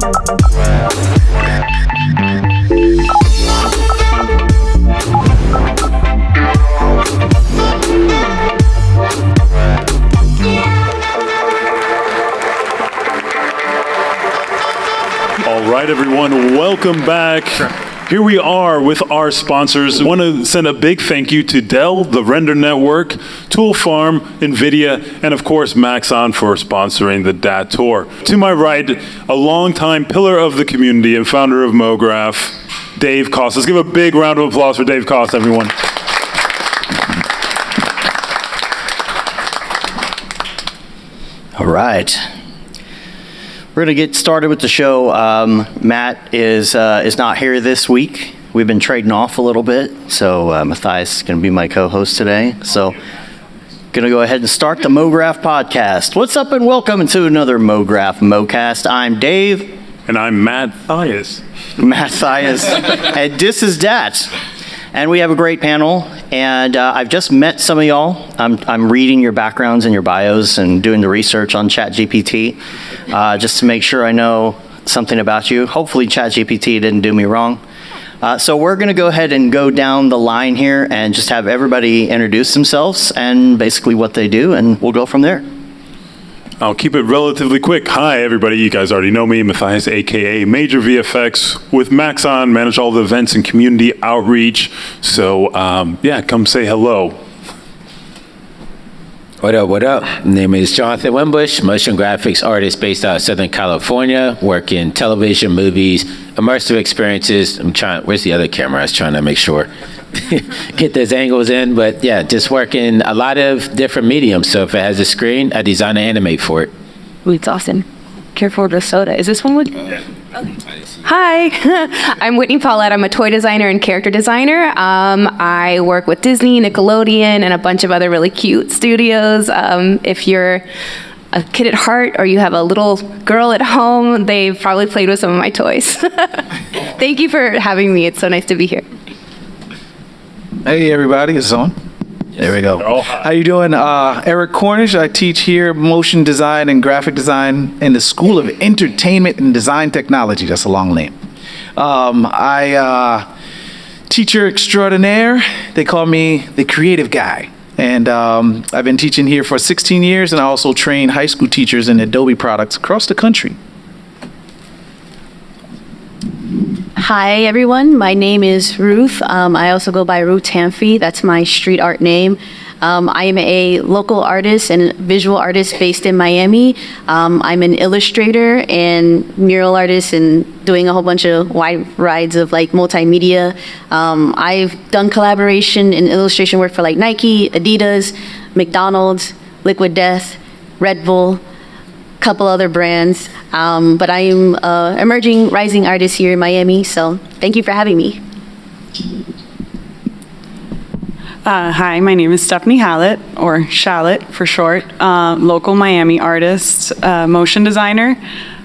All right, everyone, welcome back. Here we are with our sponsors. I want to send a big thank you to Dell, the Render Network, Tool Farm, NVIDIA, and of course Maxon for sponsoring the DAT Tour. To my right, a longtime pillar of the community and founder of MoGraph, Dave Cost. Let's give a big round of applause for Dave Cost, everyone. All right. We're going to get started with the show. Matt is not here this week. We've been trading off a little bit, so Matthias is going to be my co-host today. So going to go ahead and start the MoGraph podcast. What's up and welcome to another MoGraph MoCast. I'm Dave. And I'm Matthias. Matthias. And this is DAT. And we have a great panel, and I've just met some of y'all. I'm reading your backgrounds and your bios and doing the research on ChatGPT just to make sure I know something about you. Hopefully ChatGPT didn't do me wrong. So we're going to go ahead and go down the line here and just have everybody introduce themselves and basically what they do, and we'll go from there. I'll keep it relatively quick. Hi, everybody. You guys already know me, Matthias, a.k.a. Major VFX. With Maxon, manage all the events and community outreach. So, yeah, come say hello. What up, what up? My name is Jonathan Wimbush, motion graphics artist based out of Southern California, work in television, movies, immersive experiences. Where's the other camera? I was trying to make sure. Get those angles in, but yeah, just work in a lot of different mediums. So if it has a screen, I design and animate for it. Ooh, it's awesome. Careful with the soda. Is this one with? Yeah. Okay. Hi, I'm Whitney Paulette. I'm a toy designer and character designer. I work with Disney, Nickelodeon, and a bunch of other really cute studios. If you're a kid at heart or you have a little girl at home, they've probably played with some of my toys. Thank you for having me. It's so nice to be here. Hey everybody, it's on. There we go. How you doing? Eric Cornish. I teach here motion design and graphic design in the School of Entertainment and Design Technology. That's a long name. I teacher extraordinaire. They call me the creative guy. And I've been teaching here for 16 years, and I also train high school teachers in Adobe products across the country. Hi, everyone. My name is Ruth. I also go by Ruth Tamfi. That's my street art name. I am a local artist and visual artist based in Miami. I'm an illustrator and mural artist and doing a whole bunch of wide rides of like multimedia. I've done collaboration and illustration work for like Nike, Adidas, McDonald's, Liquid Death, Red Bull, couple other brands, but I am an emerging rising artist here in Miami, so thank you for having me. Hi, my name is Stephanie Hallett, or Shallett for short, local Miami artist, motion designer.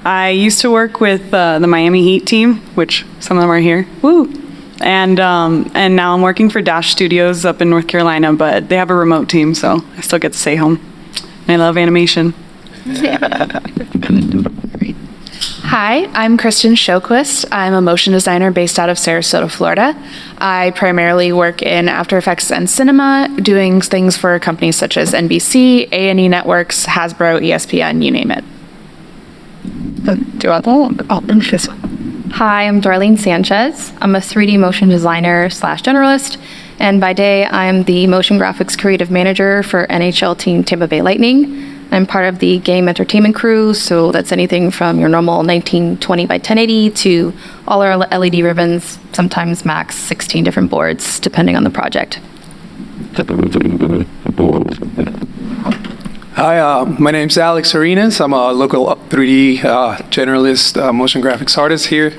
I used to work with the Miami Heat team, which some of them are here, woo! And now I'm working for Dash Studios up in North Carolina, but they have a remote team, so I still get to stay home. And I love animation. Hi, I'm Kristen Shoquist. I'm a motion designer based out of Sarasota, Florida. I primarily work in After Effects and cinema, doing things for companies such as NBC, A&E Networks, Hasbro, ESPN, you name it. Hi, I'm Darlene Sanchez. I'm a 3D motion designer / generalist, and by day I'm the motion graphics creative manager for NHL team Tampa Bay Lightning. I'm part of the game entertainment crew, so that's anything from your normal 1920 by 1080 to all our LED ribbons, sometimes max 16 different boards, depending on the project. Hi, my name's Alex Arenas. I'm a local 3D generalist motion graphics artist here.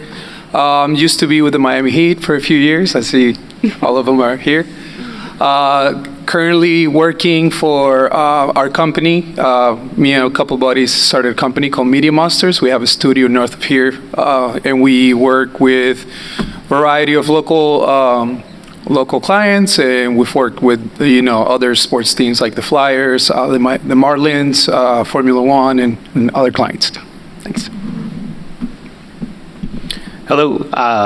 Used to be with the Miami Heat for a few years. I see all of them are here. Currently working for our company. Me and a couple buddies started a company called Media Monsters. We have a studio north of here, and we work with a variety of local clients, and we've worked with other sports teams like the Flyers, the Marlins, Formula One, and other clients. Thanks. Hello,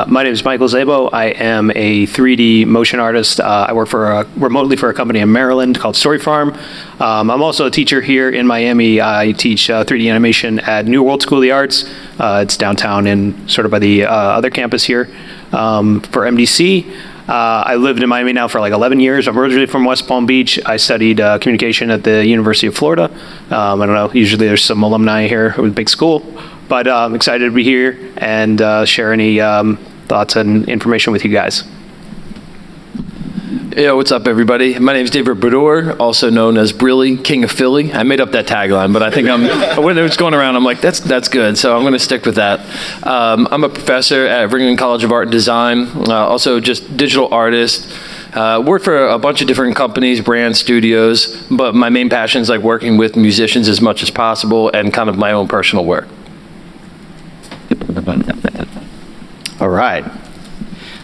my name is Michael Zabo. I am a 3D motion artist. I work remotely for a company in Maryland called Story Farm. I'm also a teacher here in Miami. I teach 3D animation at New World School of the Arts. It's downtown and sort of by the other campus here for MDC. I lived in Miami now for like 11 years. I'm originally from West Palm Beach. I studied communication at the University of Florida. I don't know, usually there's some alumni here with a big school, but I'm excited to be here and share any thoughts and information with you guys. Yeah, what's up, everybody? My name is David Brodeur, also known as Brilly, King of Philly. I made up that tagline, but I think when it was going around, I'm like, that's good, so I'm going to stick with that. I'm a professor at Ringling College of Art and Design, also just digital artist. Work for a bunch of different companies, brands, studios, but my main passion is like working with musicians as much as possible and kind of my own personal work. All right.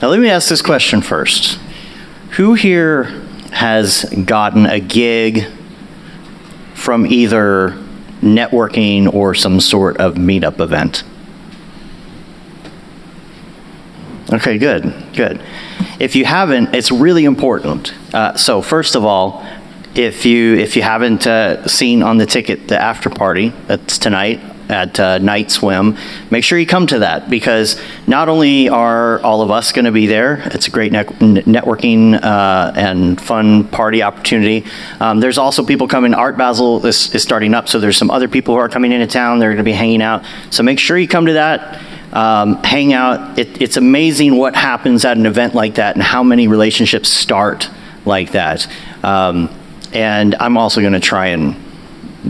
Now let me ask this question first. Who here has gotten a gig from either networking or some sort of meetup event? Okay, good. If you haven't, it's really important. So first of all, if you haven't seen on the ticket the after party, that's tonight at Night Swim, make sure you come to that, because not only are all of us going to be there, it's a great networking and fun party opportunity. There's also people coming. Art Basel is starting up, so there's some other people who are coming into town. They're going to be hanging out. So make sure you come to that. Hang out. It's amazing what happens at an event like that and how many relationships start like that. And I'm also going to try and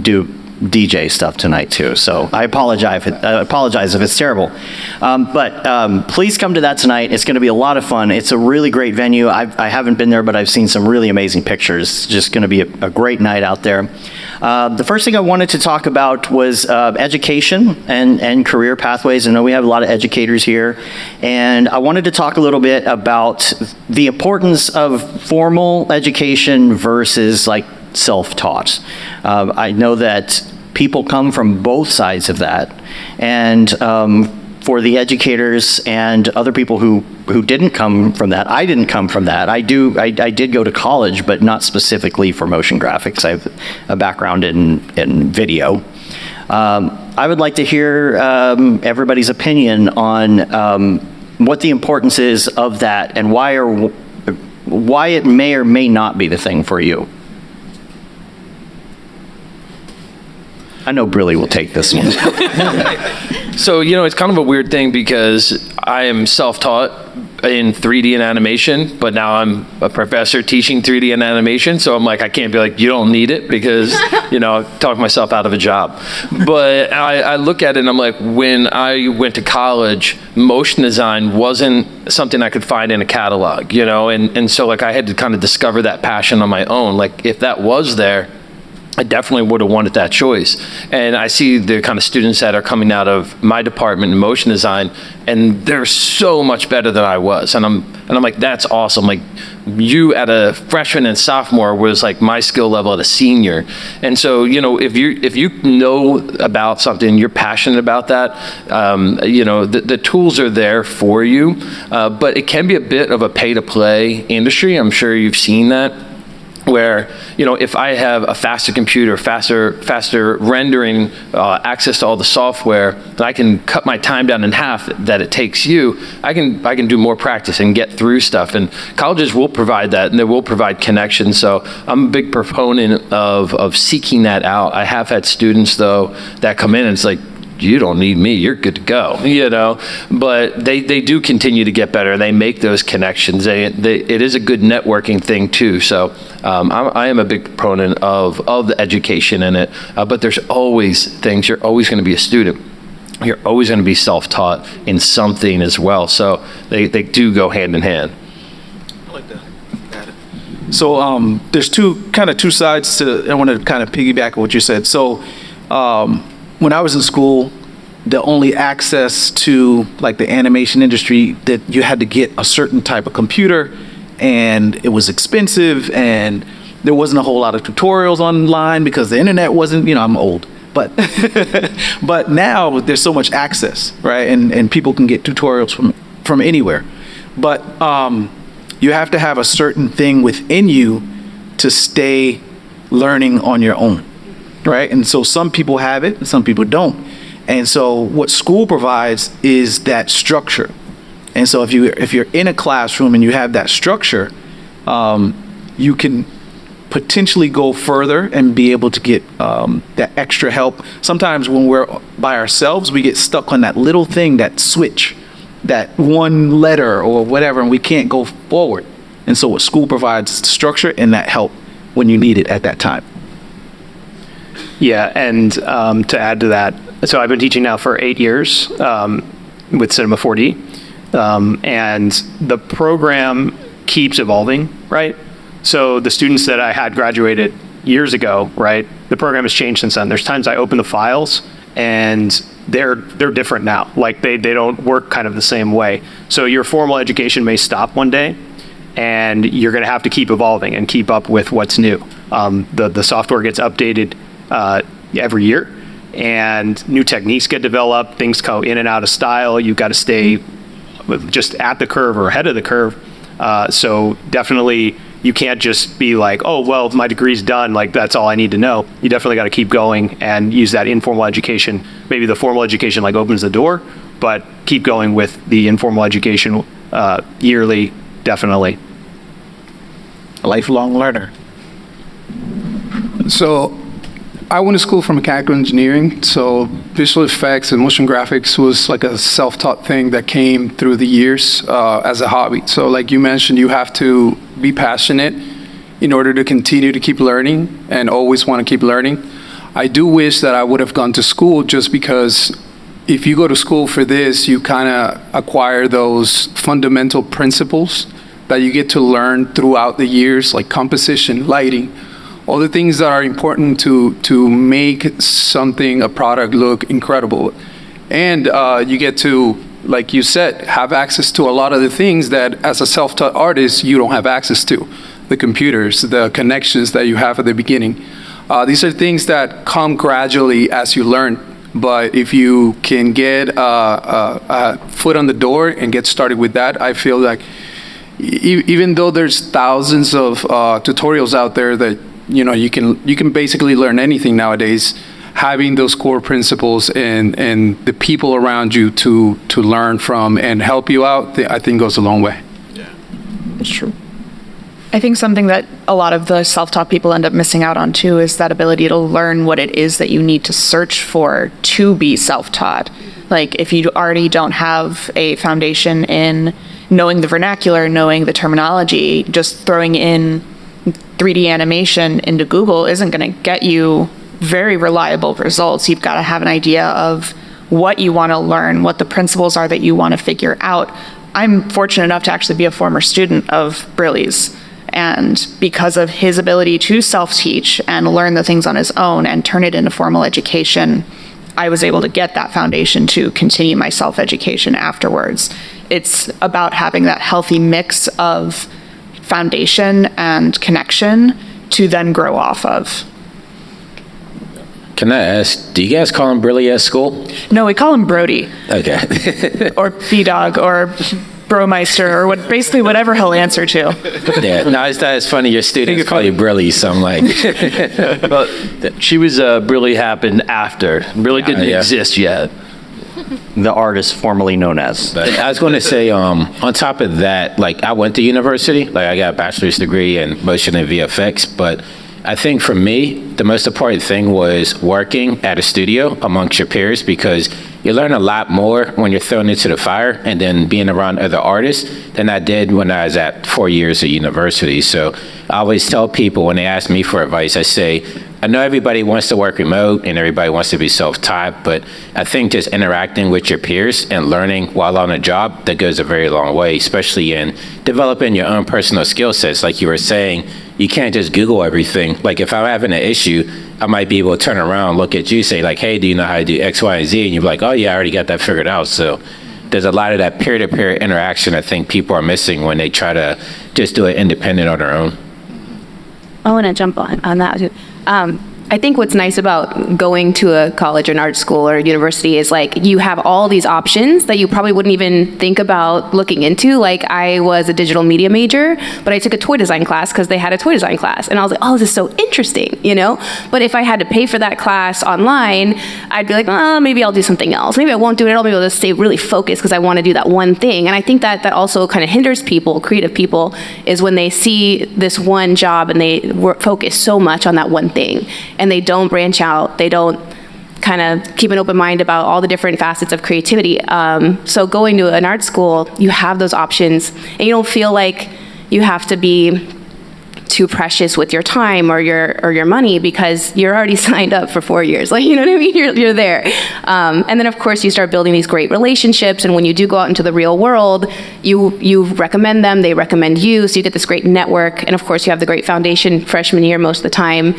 do DJ stuff tonight too, so I apologize if it's terrible. But please come to that tonight. It's going to be a lot of fun. It's a really great venue. I haven't been there, but I've seen some really amazing pictures. It's just going to be a great night out there. The first thing I wanted to talk about was education and career pathways. I know we have a lot of educators here, and I wanted to talk a little bit about the importance of formal education versus like self-taught. I know that people come from both sides of that, and for the educators and other people who didn't come from that, I didn't come from that. I did go to college, but not specifically for motion graphics. I have a background in video. I would like to hear everybody's opinion on what the importance is of that and why it may or may not be the thing for you. I know Brilly will take this one. So, it's kind of a weird thing because I am self-taught in 3D and animation, but now I'm a professor teaching 3D and animation, so I'm like, I can't be like, you don't need it, because, talk myself out of a job. But I look at it and I'm like, when I went to college, motion design wasn't something I could find in a catalog, and so like I had to kind of discover that passion on my own. Like if that was there, I definitely would have wanted that choice. And I see the kind of students that are coming out of my department in motion design, and they're so much better than I was. And I'm like, that's awesome. Like you at a freshman and sophomore was like my skill level at a senior. And so, if you know about something, you're passionate about that, the tools are there for you. But it can be a bit of a pay to play industry. I'm sure you've seen that, where, if I have a faster computer, faster rendering, access to all the software, then I can cut my time down in half that it takes you. I can do more practice and get through stuff. And colleges will provide that, and they will provide connections. So I'm a big proponent of seeking that out. I have had students, though, that come in and it's like, you don't need me, you're good to go, but they do continue to get better. They make those connections. It is a good networking thing too. So I am a big proponent of the education in it, but there's always things. You're always going to be a student. You're always going to be self-taught in something as well. So they do go hand in hand. I like that. So there's two sides to, I want to kind of piggyback on what you said. So when I was in school, the only access to like the animation industry, that you had to get a certain type of computer, and it was expensive, and there wasn't a whole lot of tutorials online because the internet wasn't, I'm old. But but now there's so much access, right? And people can get tutorials from anywhere. But you have to have a certain thing within you to stay learning on your own, right? And so some people have it, and some people don't. And so what school provides is that structure. And so if you're in a classroom and you have that structure, you can potentially go further and be able to get that extra help. Sometimes when we're by ourselves, we get stuck on that little thing, that switch, that one letter or whatever, and we can't go forward. And so what school provides is the structure and that help when you need it at that time. Yeah, and to add to that, so I've been teaching now for 8 years with Cinema 4D, and the program keeps evolving, right? So the students that I had graduated years ago, right, the program has changed since then. There's times I open the files and they're different now. Like they don't work kind of the same way. So your formal education may stop one day, and you're going to have to keep evolving and keep up with what's new. The software gets updated every year, and new techniques get developed. Things go in and out of style. You've got to stay just at the curve or ahead of the curve. So definitely, you can't just be like, oh, well, my degree's done, like that's all I need to know. You definitely got to keep going and use that informal education. Maybe the formal education like opens the door, but keep going with the informal education yearly, definitely. A lifelong learner. So I went to school for mechanical engineering, so visual effects and motion graphics was like a self-taught thing that came through the years as a hobby. So like you mentioned, you have to be passionate in order to continue to keep learning and always want to keep learning. I do wish that I would have gone to school, just because if you go to school for this, you kind of acquire those fundamental principles that you get to learn throughout the years, like composition, lighting, all the things that are important to make something, a product, look incredible. And you get to, like you said, have access to a lot of the things that as a self-taught artist, you don't have access to. The computers, the connections that you have at the beginning. These are things that come gradually as you learn. But if you can get a foot on the door and get started with that, I feel like even though there's thousands of tutorials out there that you can basically learn anything nowadays, having those core principles and the people around you to learn from and help you out, I think goes a long way. Yeah, It's true. I think something that a lot of the self-taught people end up missing out on too is that ability to learn what it is that you need to search for to be self-taught. Like if you already don't have a foundation in knowing the vernacular, knowing the terminology, just throwing in 3D animation into Google isn't going to get you very reliable results. You've got to have an idea of what you want to learn, what the principles are that you want to figure out. I'm fortunate enough to actually be a former student of Briley's. And because of his ability to self-teach and learn the things on his own and turn it into formal education, I was able to get that foundation to continue my self-education afterwards. It's about having that healthy mix of foundation and connection to then grow off of. Can I ask, do you guys call him Briley at school? No, we call him Brody. Okay. Or B-Dog or Bromeister or basically whatever he'll answer to. Yeah, no, I just thought it's funny your students call you Briley, so I'm like. Well, she was Briley happened after. Briley didn't exist yet. The artist formerly known as. But I was going to say, on top of that, like I went to university, like I got a bachelor's degree in motion and VFX, but I think for me, the most important thing was working at a studio amongst your peers, because you learn a lot more when you're thrown into the fire and then being around other artists than I did when I was at 4 years of university. So I always tell people when they ask me for advice, I say, I know everybody wants to work remote and everybody wants to be self-taught, but I think just interacting with your peers and learning while on a job, that goes a very long way, especially in developing your own personal skill sets. Like you were saying, you can't just Google everything. Like if I'm having an issue, I might be able to turn around, look at you, say like, hey, do you know how to do X, Y, and Z? And you're like, oh yeah, I already got that figured out. So there's a lot of that peer-to-peer interaction I think people are missing when they try to just do it independent on their own. I want to jump on that too. I think what's nice about going to a college or an art school or a university is like you have all these options that you probably wouldn't even think about looking into. Like I was a digital media major, but I took a toy design class because they had a toy design class. And I was like, oh, this is so interesting, you know? But if I had to pay for that class online, I'd be like, oh, maybe I'll do something else. Maybe I won't do it at all. Maybe I'll just stay really focused because I want to do that one thing. And I think that also kind of hinders people, creative people, is when they see this one job and they focus so much on that one thing. And they don't branch out. They don't kind of keep an open mind about all the different facets of creativity. So going to an art school, you have those options, and you don't feel like you have to be too precious with your time or your money because you're already signed up for 4 years. Like, you know what I mean? You're there. And then of course you start building these great relationships, and when you do go out into the real world, you recommend them, they recommend you, so you get this great network. And of course you have the great foundation freshman year most of the time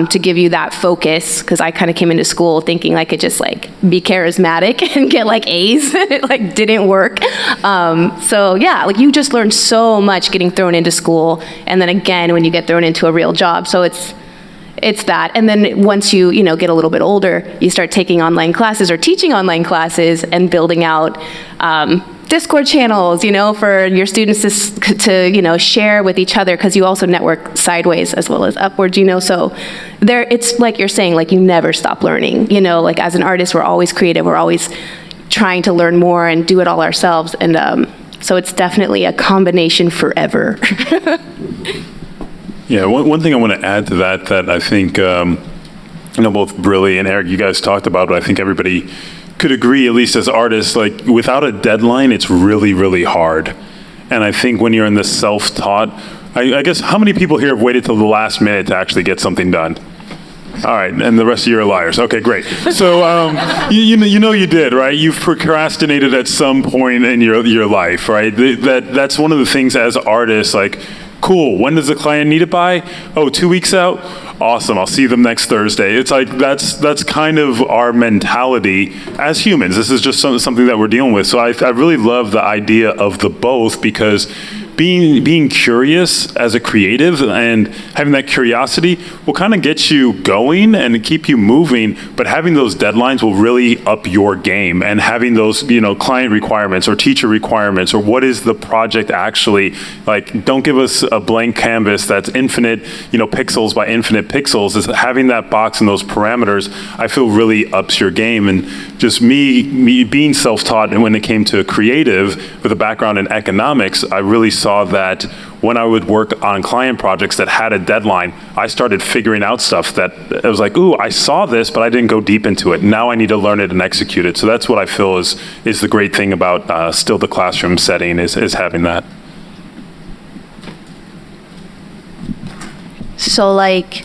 to give you that focus, because I kind of came into school thinking I could just like be charismatic and get like A's. It like didn't work. So yeah, like you just learn so much getting thrown into school, and then again when you get thrown into a real job. So it's that. And then once you get a little bit older, you start taking online classes or teaching online classes and building out Discord channels, for your students to share with each other, because you also network sideways as well as upwards, so there, it's like you're saying, like you never stop learning, like as an artist, we're always creative, we're always trying to learn more and do it all ourselves. And so it's definitely a combination forever. Yeah, one thing I want to add to that I think, both Brilly and Eric, you guys talked about, but I think everybody could agree, at least as artists, like without a deadline, it's really, really hard. And I think when you're in the self-taught, I guess, how many people here have waited till the last minute to actually get something done? All right, and the rest of you are liars. Okay, great. So you did, right? You've procrastinated at some point in your life, right? That's one of the things as artists, like, cool, when does the client need it by? Oh, 2 weeks out? Awesome, I'll see them next Thursday. It's like, that's kind of our mentality as humans. This is just something that we're dealing with. So I really love the idea of the both, because being curious as a creative and having that curiosity will kind of get you going and keep you moving, but having those deadlines will really up your game, and having those, client requirements or teacher requirements, or what is the project actually, like, don't give us a blank canvas that's infinite, pixels by infinite pixels. Is having that box and those parameters, I feel really ups your game. And just me being self-taught, and when it came to creative with a background in economics, I really saw that when I would work on client projects that had a deadline, I started figuring out stuff that I was like, ooh, I saw this, but I didn't go deep into it. Now I need to learn it and execute it. So that's what I feel is the great thing about still the classroom setting is having that. So like,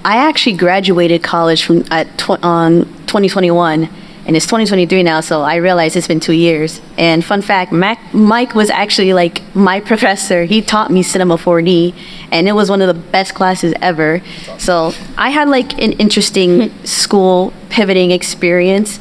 I actually graduated college on 2021. And it's 2023 now, so I realize it's been 2 years. And fun fact, Mike was actually like my professor. He taught me Cinema 4D, and it was one of the best classes ever. So I had like an interesting school pivoting experience.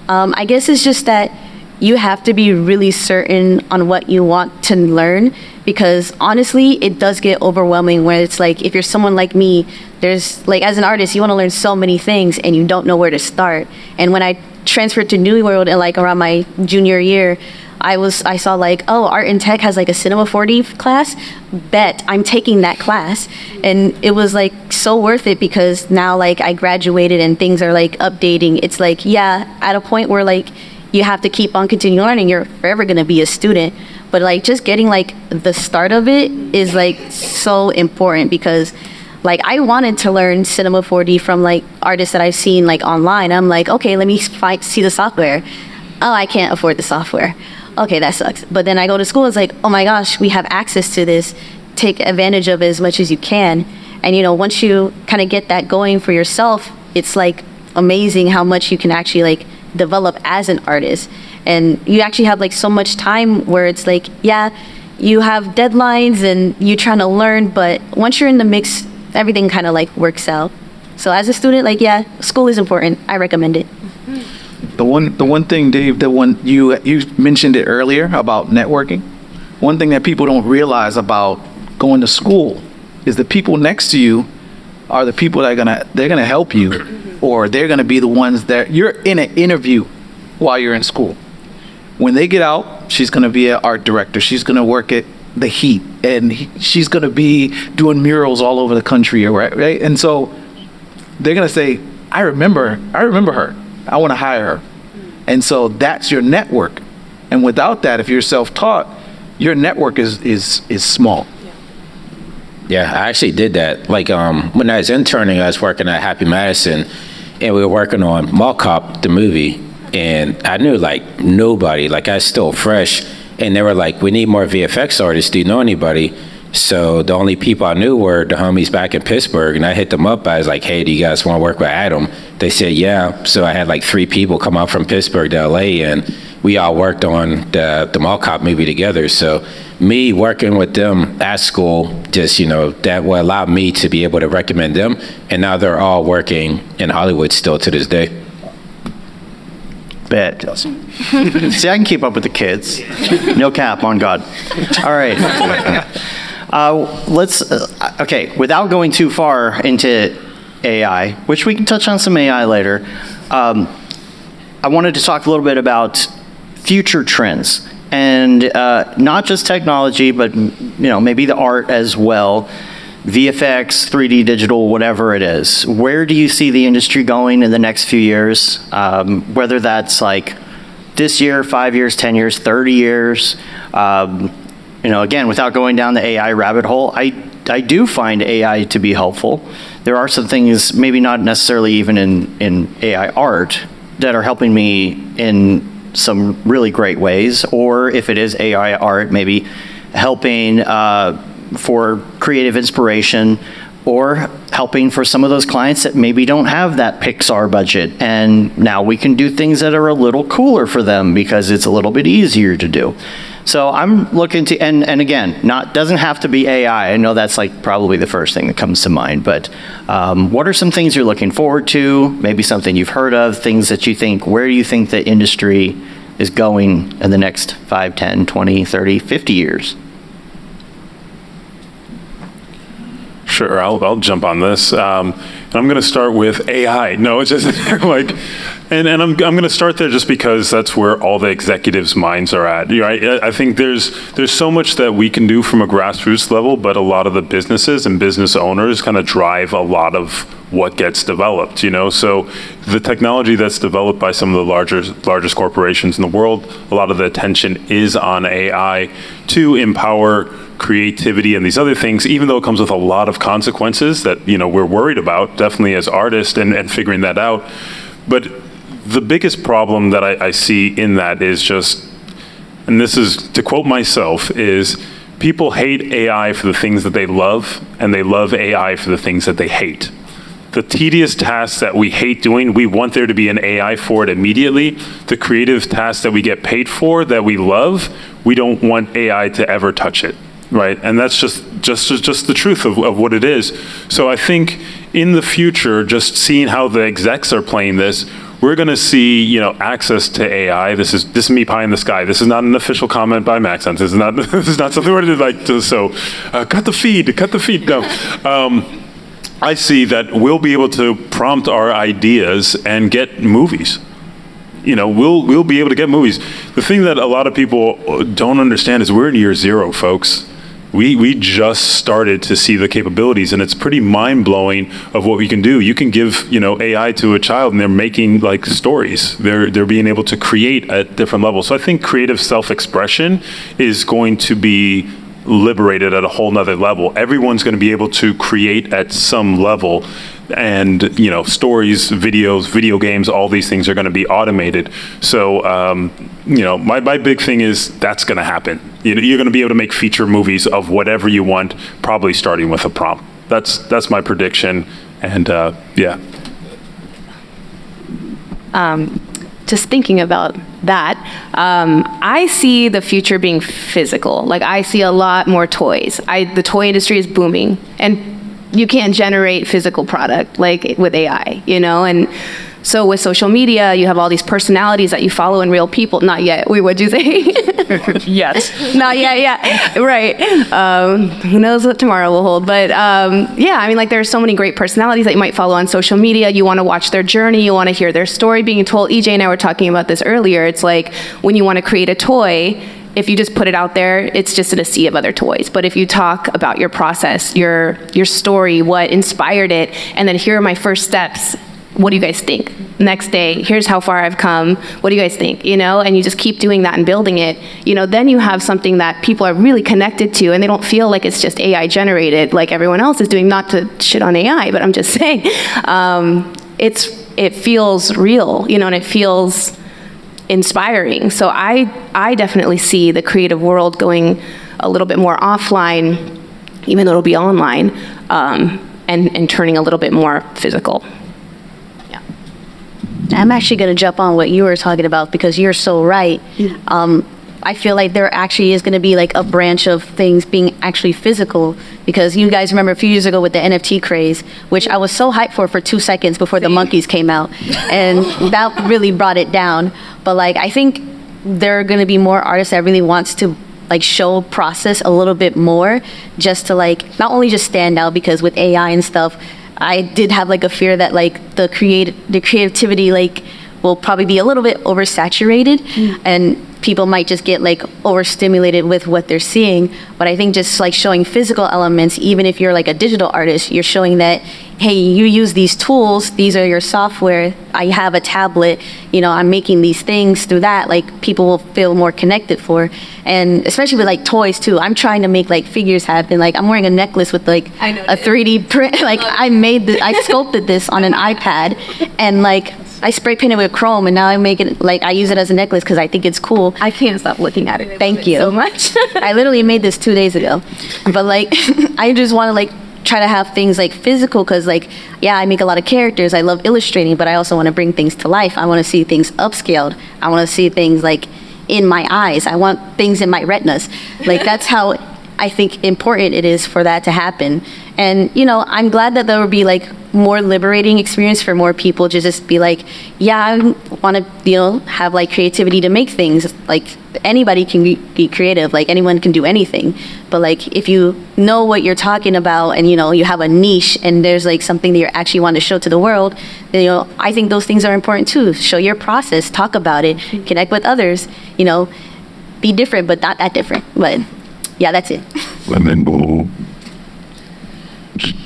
I guess it's just that you have to be really certain on what you want to learn, because honestly, it does get overwhelming where it's like, if you're someone like me, there's like, as an artist, you want to learn so many things and you don't know where to start. And when I transferred to New World and like around my junior year, I saw like, oh, Art and Tech has like a Cinema 4D class. Bet I'm taking that class. And it was like so worth it, because now like I graduated and things are like updating. It's like, yeah, at a point where like you have to keep on continuing learning. You're forever going to be a student. But like just getting like the start of it is like so important, because like I wanted to learn Cinema 4D from like artists that I've seen like online. I'm like, okay, let me see the software. Oh, I can't afford the software. Okay, that sucks. But then I go to school, it's like, oh my gosh, we have access to this. Take advantage of it as much as you can. And once you kind of get that going for yourself, it's like amazing how much you can actually like develop as an artist. And you actually have like so much time where it's like, yeah, you have deadlines and you're trying to learn, but once you're in the mix, everything kind of like works out. So as a student, like, yeah, school is important. I recommend it. The one thing, Dave, you mentioned it earlier about networking. One thing that people don't realize about going to school is the people next to you are the people that they're gonna help you, or they're gonna be the ones that you're in an interview while you're in school. When they get out, she's gonna be an art director. She's gonna work at the Heat, and she's gonna be doing murals all over the country, right? And so they're gonna say, I remember her. I want to hire her. And so that's your network. And without that, if you're self-taught, your network is small. Yeah, I actually did that. Like when I was interning, I was working at Happy Madison, and we were working on Mall Cop, the movie, and I knew like nobody. Like I was still fresh, and they were like, "We need more VFX artists. Do you know anybody?" So the only people I knew were the homies back in Pittsburgh, and I hit them up. I was like, "Hey, do you guys want to work with Adam?" They said, "Yeah." So I had like 3 people come out from Pittsburgh to LA, and we all worked on the Mall Cop movie together. So me working with them at school, just, that will allow me to be able to recommend them. And now they're all working in Hollywood still to this day. Bet. See, I can keep up with the kids. No cap, on God. All right. Okay, without going too far into AI, which we can touch on some AI later, I wanted to talk a little bit about future trends. And not just technology, but maybe the art as well. VFX, 3D digital, whatever it is. Where do you see the industry going in the next few years? Whether that's like this year, 5 years, 10 years, 30 years. Again, without going down the AI rabbit hole, I do find AI to be helpful. There are some things, maybe not necessarily even in AI art, that are helping me in some really great ways. Or if it is AI art, maybe helping for creative inspiration, or helping for some of those clients that maybe don't have that Pixar budget, and now we can do things that are a little cooler for them because it's a little bit easier to do. So I'm looking to, and again, doesn't have to be AI. I know that's like probably the first thing that comes to mind, but what are some things you're looking forward to? Maybe something you've heard of, things that you think, where do you think the industry is going in the next 5, 10, 20, 30, 50 years? Sure, I'll jump on this. And I'm going to start with AI. No, it's just like, and I'm going to start there just because that's where all the executives' minds are at. I think there's so much that we can do from a grassroots level, but a lot of the businesses and business owners kind of drive a lot of what gets developed. So the technology that's developed by some of the largest corporations in the world, a lot of the attention is on AI to empower creativity and these other things, even though it comes with a lot of consequences that we're worried about, definitely as artists, and figuring that out. But the biggest problem that I see in that is just, and this is to quote myself, is people hate AI for the things that they love, and they love AI for the things that they hate. The tedious tasks that we hate doing, we want there to be an AI for it immediately. The creative tasks that we get paid for, that we love, we don't want AI to ever touch it. Right, and that's just the truth of what it is. So I think in the future, just seeing how the execs are playing this, we're going to see access to AI. This is me pie in the sky. This is not an official comment by Maxon. This is not something we're like to. So cut the feed. No. I see that we'll be able to prompt our ideas and get movies. We'll be able to get movies. The thing that a lot of people don't understand is we're in year 0, folks. We just started to see the capabilities, and it's pretty mind-blowing of what we can do. You can give AI to a child, and they're making like stories. They're being able to create at different levels. So I think creative self-expression is going to be liberated at a whole nother level. Everyone's going to be able to create at some level, and stories, videos, video games, all these things are going to be automated. So my big thing is that's going to happen. You're going to be able to make feature movies of whatever you want, probably starting with a prompt. That's my prediction, and yeah. Just thinking about that, I see the future being physical. Like, I see a lot more toys. The toy industry is booming, and you can't generate physical product like with AI, and So with social media, you have all these personalities that you follow in real people. Not yet. Wait, what'd you say? Yes. Not yet, yeah. Right. Who knows what tomorrow will hold. But yeah, I mean, like there's so many great personalities that you might follow on social media. You want to watch their journey. You want to hear their story being told. EJ and I were talking about this earlier. It's like when you want to create a toy, if you just put it out there, it's just in a sea of other toys. But if you talk about your process, your story, what inspired it, and then here are my first steps, what do you guys think? Next day, here's how far I've come. What do you guys think? You know, and you just keep doing that and building it. You know, then you have something that people are really connected to, and they don't feel like it's just AI generated like everyone else is doing. Not to shit on AI, but I'm just saying, it feels real, you know, and it feels inspiring. So I definitely see the creative world going a little bit more offline, even though it'll be online, and turning a little bit more physical. Yeah. I'm actually going to jump on what you were talking about because you're so right. I feel like there actually is going to be like a branch of things being actually physical, because you guys remember a few years ago with the NFT craze, which I was so hyped for 2 seconds before the monkeys came out, and that really brought it down. But like, I think there are going to be more artists that really wants to like show process a little bit more, just to like not only just stand out, because with AI and stuff, I did have like a fear that like the creativity like will probably be a little bit oversaturated, and people might just get like overstimulated with what they're seeing. But I think just like showing physical elements, even if you're like a digital artist, you're showing that, hey, you use these tools, these are your software, I have a tablet, you know, I'm making these things through that, like people will feel more connected for. And especially with like toys too, I'm trying to make like figures happen. Like I'm wearing a necklace with like a 3D print, like I sculpted this on an iPad, and like I spray painted with chrome, and now I make it like I use it as a necklace because I think it's cool. I can't stop looking at it. Thank you so much. I literally made this 2 days ago, but like I just want to like try to have things like physical, because like, yeah, I make a lot of characters, I love illustrating, but I also want to bring things to life. I want to see things upscaled. I want to see things like in my eyes. I want things in my retinas. Like that's how I think important it is for that to happen. And you know, I'm glad that there will be like more liberating experience for more people to just be like, yeah, I want to, you know, have like creativity to make things. Like anybody can be creative, like anyone can do anything. But like if you know what you're talking about, and you know, you have a niche, and there's like something that you actually want to show to the world, then, you know, I think those things are important too. Show your process, talk about it, connect with others, you know, be different but not that different. But yeah, that's it. Lemon bowl.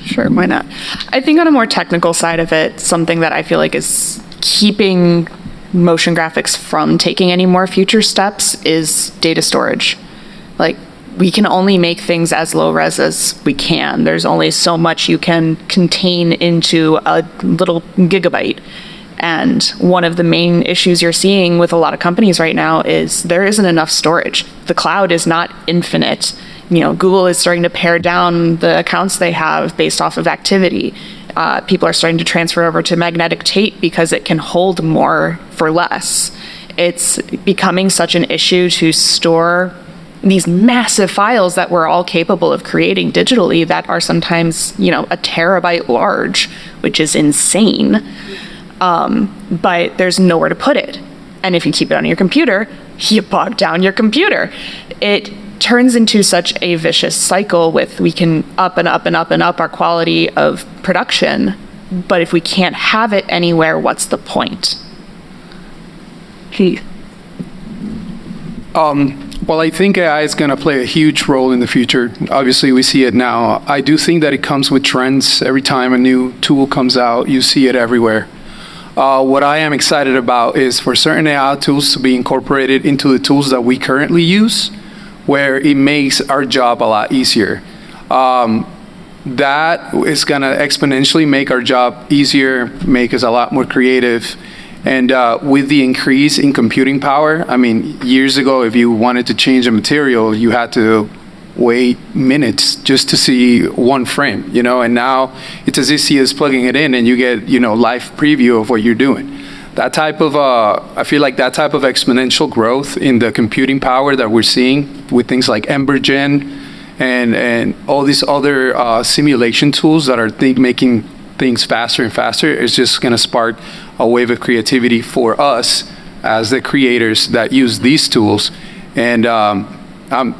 Sure, why not? I think on a more technical side of it, something that I feel like is keeping motion graphics from taking any more future steps is data storage. Like, we can only make things as low res as we can. There's only so much you can contain into a little gigabyte. And one of the main issues you're seeing with a lot of companies right now is there isn't enough storage. The cloud is not infinite. You know, Google is starting to pare down the accounts they have based off of activity. People are starting to transfer over to magnetic tape because it can hold more for less. It's becoming such an issue to store these massive files that we're all capable of creating digitally that are sometimes, you know, a terabyte large, which is insane. But there's nowhere to put it. And if you keep it on your computer, you bog down your computer. It turns into such a vicious cycle with we can up and up and up and up our quality of production, but if we can't have it anywhere, what's the point? Well, I think AI is going to play a huge role in the future. Obviously, we see it now. I do think that it comes with trends. Every time a new tool comes out, you see it everywhere. What I am excited about is for certain AI tools to be incorporated into the tools that we currently use, where it makes our job a lot easier. That is going to exponentially make our job easier, make us a lot more creative. And with the increase in computing power, I mean, years ago, if you wanted to change a material, you had to wait minutes just to see one frame, you know, and now it's as easy as plugging it in and you get, you know, live preview of what you're doing. That type of, I feel like that type of exponential growth in the computing power that we're seeing with things like EmberGen and all these other simulation tools that are making things faster and faster, it's just going to spark a wave of creativity for us as the creators that use these tools. And I'm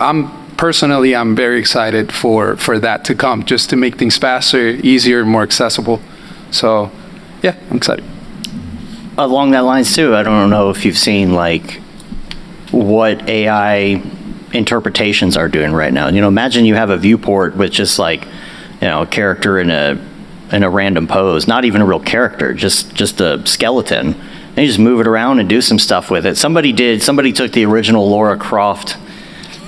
very excited for that to come, just to make things faster, easier, more accessible. So yeah, I'm excited. Along that lines too, I don't know if you've seen like what AI interpretations are doing right now. Imagine you have a viewport with just like, a character in a random pose, not even a real character, just a skeleton. And you just move it around and do some stuff with it. Somebody took the original Lara Croft,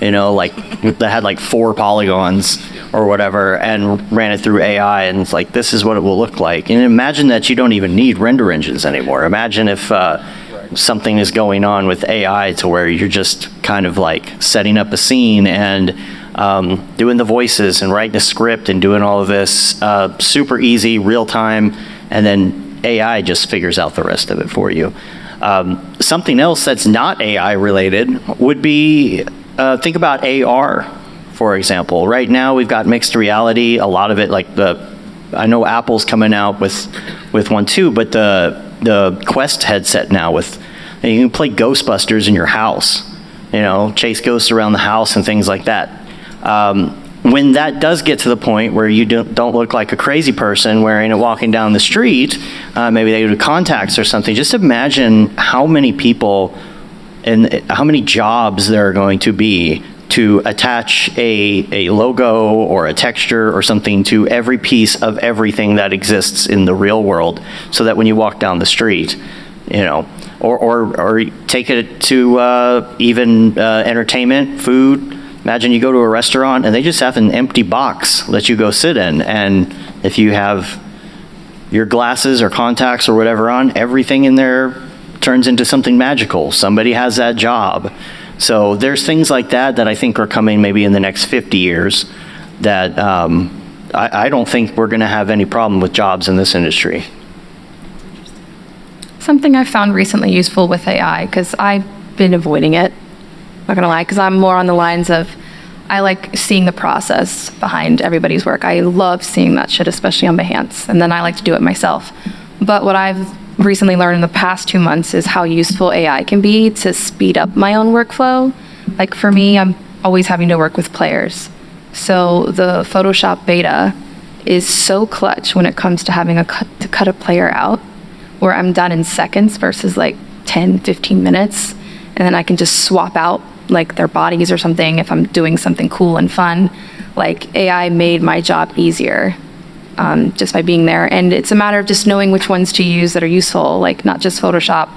like that had like 4 polygons or whatever, and ran it through AI, and it's like, this is what it will look like. And imagine that you don't even need render engines anymore. Imagine if something is going on with AI to where you're just kind of like setting up a scene and doing the voices and writing a script and doing all of this super easy, real time, and then AI just figures out the rest of it for you. Something else that's not AI related would be, think about AR, for example. Right now we've got mixed reality, a lot of it like I know Apple's coming out with one too, but the Quest headset now you can play Ghostbusters in your house, chase ghosts around the house and things like that. When that does get to the point where you don't look like a crazy person wearing it walking down the street, maybe they do contacts or something, just imagine how many people and how many jobs there are going to be to attach a logo or a texture or something to every piece of everything that exists in the real world, so that when you walk down the street, or take it to even entertainment, food. Imagine you go to a restaurant and they just have an empty box that you go sit in, and if you have your glasses or contacts or whatever on, everything in there turns into something magical. Somebody has that job. So there's things like that I think are coming maybe in the next 50 years that I don't think we're going to have any problem with jobs in this industry. Something I found recently useful with AI, because I've been avoiding it, not gonna lie, because I'm more on the lines of, I like seeing the process behind everybody's work. I love seeing that shit, especially on Behance, and then I like to do it myself. But what I've recently learned in the past 2 months is how useful AI can be to speed up my own workflow. Like for me, I'm always having to work with players. So the Photoshop beta is so clutch when it comes to having to cut a player out, where I'm done in seconds versus like 10, 15 minutes. And then I can just swap out like their bodies or something if I'm doing something cool and fun. Like AI made my job easier just by being there. And it's a matter of just knowing which ones to use that are useful, like not just Photoshop.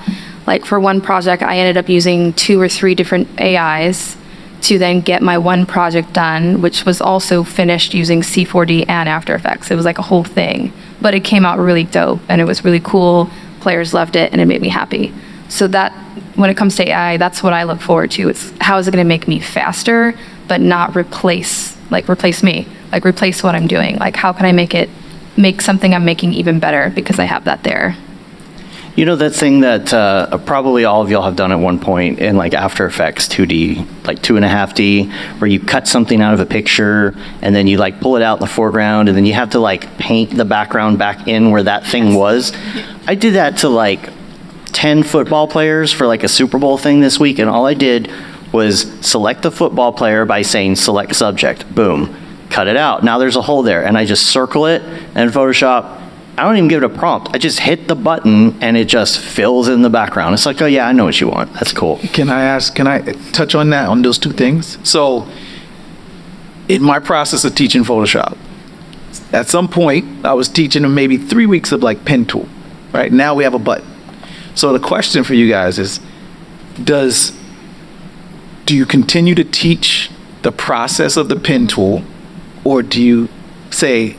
Like for one project, I ended up using 2 or 3 different AIs to then get my one project done, which was also finished using C4D and After Effects. It was like a whole thing, but it came out really dope and it was really cool. Players loved it and it made me happy. So that, when it comes to AI, that's what I look forward to. It's how is it going to make me faster, but not replace me, like replace what I'm doing. Like how can I make something I'm making even better because I have that there. That thing that probably all of y'all have done at one point in like After Effects 2D, like 2.5D, where you cut something out of a picture and then you like pull it out in the foreground and then you have to like paint the background back in where that thing was. I did that to like 10 football players for like a Super Bowl thing this week, and all I did was select the football player by saying select subject, boom, cut it out. Now there's a hole there, and I just circle it, and Photoshop, I don't even give it a prompt. I just hit the button and it just fills in the background. It's like, oh yeah, I know what you want. That's cool. Can I touch on that, on those 2 things? So in my process of teaching Photoshop, at some point I was teaching them maybe 3 weeks of like pen tool, right? Now we have a button. So the question for you guys is, do you continue to teach the process of the pen tool, or do you say,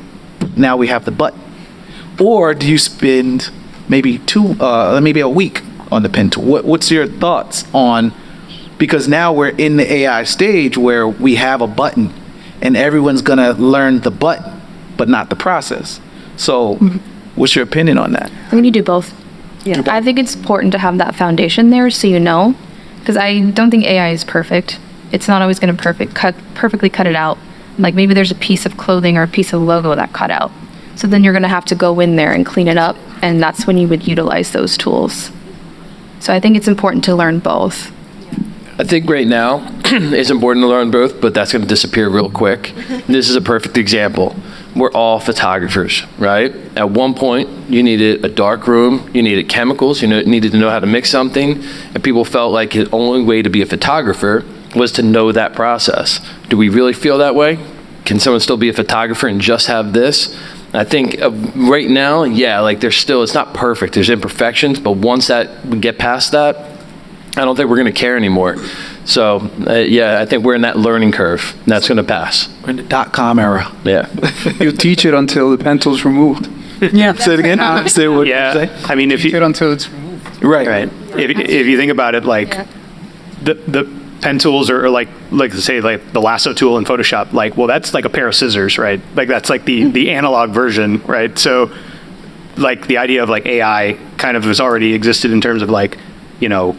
now we have the button? Or do you spend maybe a week on the pen tool? What's your thoughts on, because now we're in the AI stage where we have a button and everyone's gonna learn the button, but not the process. So what's your opinion on that? I mean, you do both. Yeah, I think it's important to have that foundation there so you know, because I don't think AI is perfect. It's not always going to perfectly cut it out. Like maybe there's a piece of clothing or a piece of logo that cut out. So then you're going to have to go in there and clean it up, and that's when you would utilize those tools. So I think it's important to learn both. I think right now it's important to learn both, but that's going to disappear real quick. This is a perfect example. We're all photographers, right? At one point, you needed a dark room, you needed chemicals, you needed to know how to mix something, and people felt like the only way to be a photographer was to know that process. Do we really feel that way? Can someone still be a photographer and just have this? I think right now, yeah, like it's not perfect, there's imperfections, but once we get past that, I don't think we're going to care anymore. So, yeah, I think we're in that learning curve, and that's going to pass. We're in the .com era. Yeah. You teach it until the pen tool's removed. Yeah. Say it again. Say what you say. I mean, if Teach you it until it's removed. right, if you think about it, like the pen tools are like say like the lasso tool in Photoshop, like, well, that's like a pair of scissors, right? Like that's like the analog version, right? So like the idea of like AI kind of has already existed in terms of like, you know,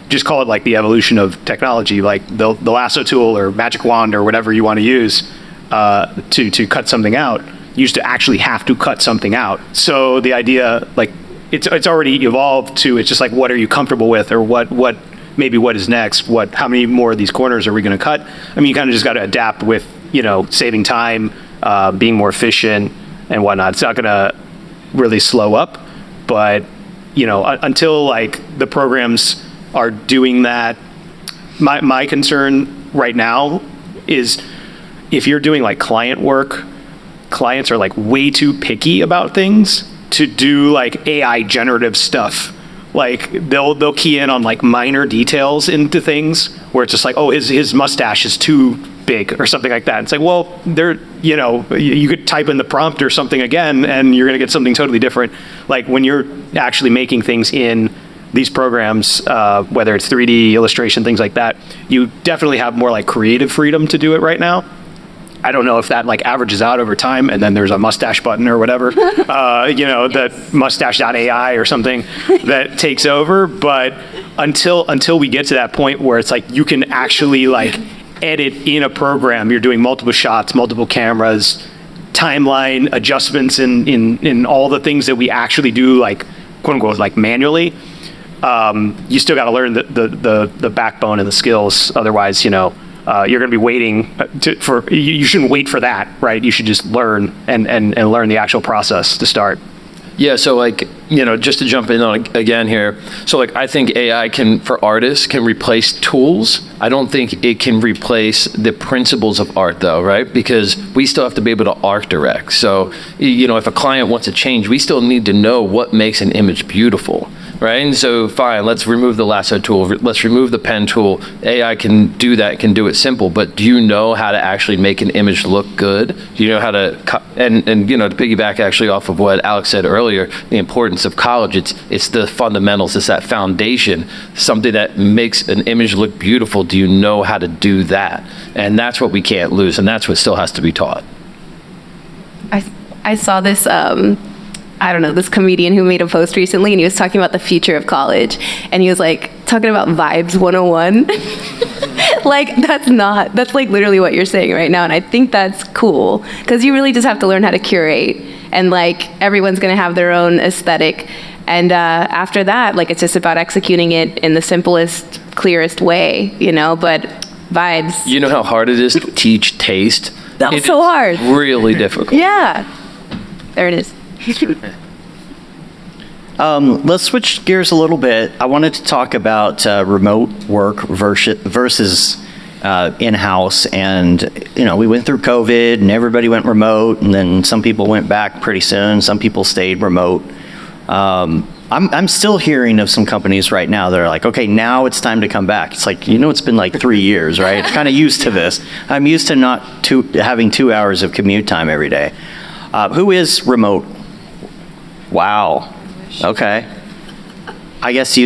just call it like the evolution of technology, like the lasso tool or magic wand or whatever you want to use to cut something out. You used to actually have to cut something out. So the idea, like, it's already evolved to, it's just like, what are you comfortable with, or what is next? How many more of these corners are we going to cut? I mean, you kind of just got to adapt with, you know, saving time, being more efficient and whatnot. It's not going to really slow up, but you know, until like the programs are doing that, my concern right now is if you're doing like client work, clients are like way too picky about things to do like AI generative stuff. Like they'll key in on like minor details into things where it's just like, oh, his mustache is too big or something like that. It's like, well, you know, you could type in the prompt or something again and you're going to get something totally different. Like when you're actually making things in these programs, whether it's 3D, illustration, things like that, you definitely have more like creative freedom to do it right now. I don't know if that like averages out over time and then there's a mustache button or whatever, you know, that mustache.ai or something that takes over. But until we get to that point where it's like you can actually like edit in a program, you're doing multiple shots, multiple cameras, timeline adjustments in all the things that we actually do, like quote unquote, like manually. You still got to learn the backbone and the skills. Otherwise, you know, you're going to be waiting you shouldn't wait for that, right? You should just learn and learn the actual process to start. Yeah, so like, you know, just to jump in on again here. So like, I think AI for artists can replace tools. I don't think it can replace the principles of art though, right? Because we still have to be able to art direct. So, you know, if a client wants a change, we still need to know what makes an image beautiful, right? And so fine, let's remove the lasso tool, let's remove the pen tool. AI can do that, can do it simple, but do you know how to actually make an image look good? Do you know how to, and you know, to piggyback actually off of what Alex said earlier, the importance of college, it's the fundamentals, it's that foundation, something that makes an image look beautiful. Do you know how to do that? And that's what we can't lose, and that's what still has to be taught. I saw this, I don't know, this comedian who made a post recently, and he was talking about the future of college, and he was like talking about vibes 101. Like that's like literally what you're saying right now, and I think that's cool because you really just have to learn how to curate, and like everyone's gonna have their own aesthetic, and after that, like it's just about executing it in the simplest, clearest way, you know. But vibes. You know how hard it is to teach taste? That's so hard. Really difficult. Yeah. There it is. Let's switch gears a little bit. I wanted to talk about remote work versus in-house. And, you know, we went through COVID and everybody went remote, and then some people went back pretty soon. Some people stayed remote. I'm still hearing of some companies right now that are like, okay, now it's time to come back. It's like, you know, it's been like 3 years, right? I'm kind of used to this. I'm used to having 2 hours of commute time every day. Who is remote? Wow. Okay. I guess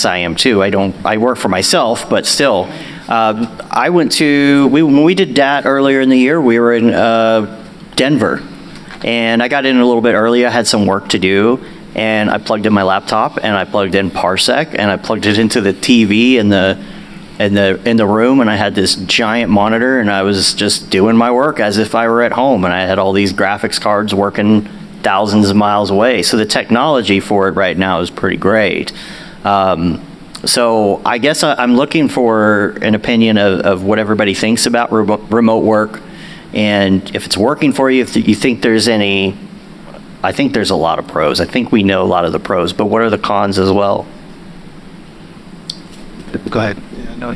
I am too. I work for myself, but still. When we did DAT earlier in the year, we were in Denver. And I got in a little bit early. I had some work to do. And I plugged in my laptop, and I plugged in Parsec, and I plugged it into the TV and the in the room, and I had this giant monitor, and I was just doing my work as if I were at home, and I had all these graphics cards working thousands of miles away. So the technology for it right now is pretty great. So I guess I'm looking for an opinion of what everybody thinks about remote work, and if it's working for you, if you think there's any. I think there's a lot of pros. I think we know a lot of the pros, but what are the cons as well? Go ahead. No,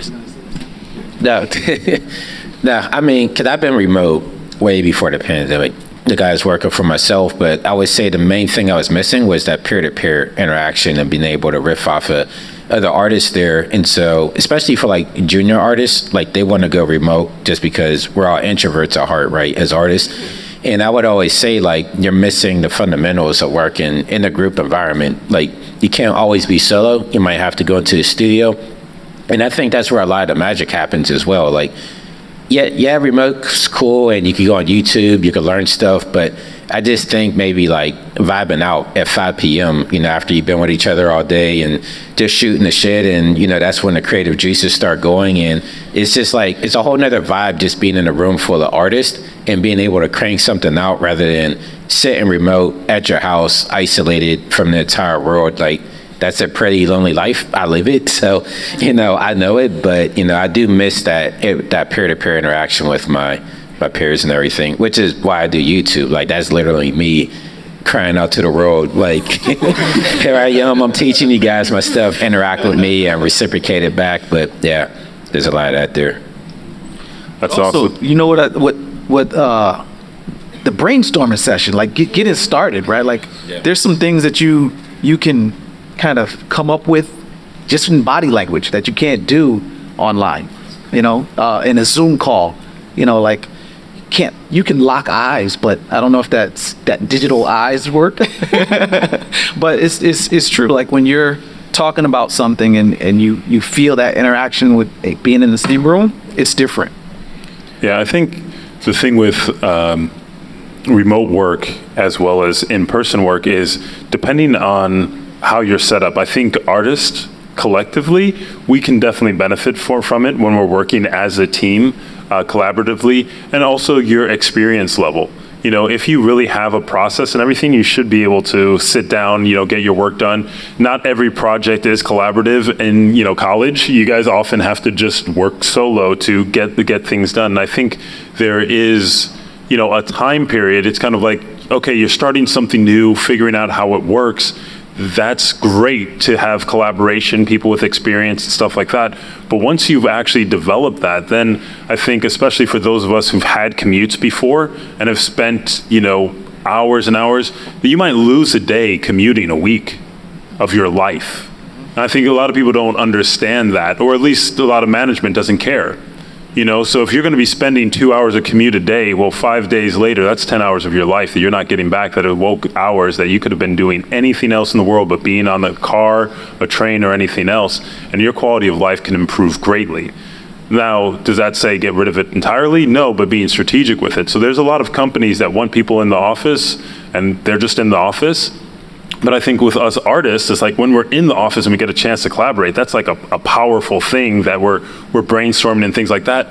no. I mean, because I've been remote way before the pandemic. The guys working for myself, but I would say the main thing I was missing was that peer-to-peer interaction and being able to riff off of other artists there. And so, especially for like junior artists, like they want to go remote just because we're all introverts at heart, right, as artists. And I would always say, like, you're missing the fundamentals of working in a group environment. Like, you can't always be solo. You might have to go into the studio. And I think that's where a lot of the magic happens as well. Like, yeah, remote's cool, and you can go on YouTube, you can learn stuff, but I just think maybe, like, vibing out at 5 p.m., you know, after you've been with each other all day and just shooting the shit, and, you know, that's when the creative juices start going, and it's just like, it's a whole nother vibe just being in a room full of artists and being able to crank something out rather than sitting remote at your house, isolated from the entire world. Like, that's a pretty lonely life. I live it, so, you know, I know it, but, you know, I do miss that peer-to-peer interaction with my peers and everything, which is why I do YouTube. Like, that's literally me crying out to the world, like, here I am, I'm teaching you guys my stuff, interact with me and reciprocate it back. But yeah, there's a lot of that there. That's also, awesome. you know what the brainstorming session, like getting started, right? Like, there's some things that you can kind of come up with just in body language that you can't do online, you know, in a Zoom call, you know, like, you can lock eyes, but I don't know if that digital eyes work. But it's true. Like, when you're talking about something and you feel that interaction with being in the same room, it's different. Yeah, I think the thing with remote work as well as in-person work is depending on how you're set up. I think artists collectively, we can definitely benefit from it when we're working as a team collaboratively, and also your experience level. You know, if you really have a process and everything, you should be able to sit down, you know, get your work done. Not every project is collaborative in, you know, college. You guys often have to just work solo to get things done. And I think there is, you know, a time period. It's kind of like, okay, you're starting something new, figuring out how it works. That's great to have collaboration, people with experience and stuff like that. But once you've actually developed that, then I think, especially for those of us who've had commutes before and have spent, you know, hours and hours, that you might lose a day commuting a week of your life. And I think a lot of people don't understand that, or at least a lot of management doesn't care. You know, so if you're going to be spending 2 hours of commute a day, well, 5 days later, that's 10 hours of your life that you're not getting back, that are woke hours that you could have been doing anything else in the world but being on the car, a train, or anything else, and your quality of life can improve greatly. Now, does that say get rid of it entirely? No, but being strategic with it. So there's a lot of companies that want people in the office, and they're just in the office. But I think with us artists, it's like when we're in the office and we get a chance to collaborate, that's like a powerful thing that we're brainstorming and things like that.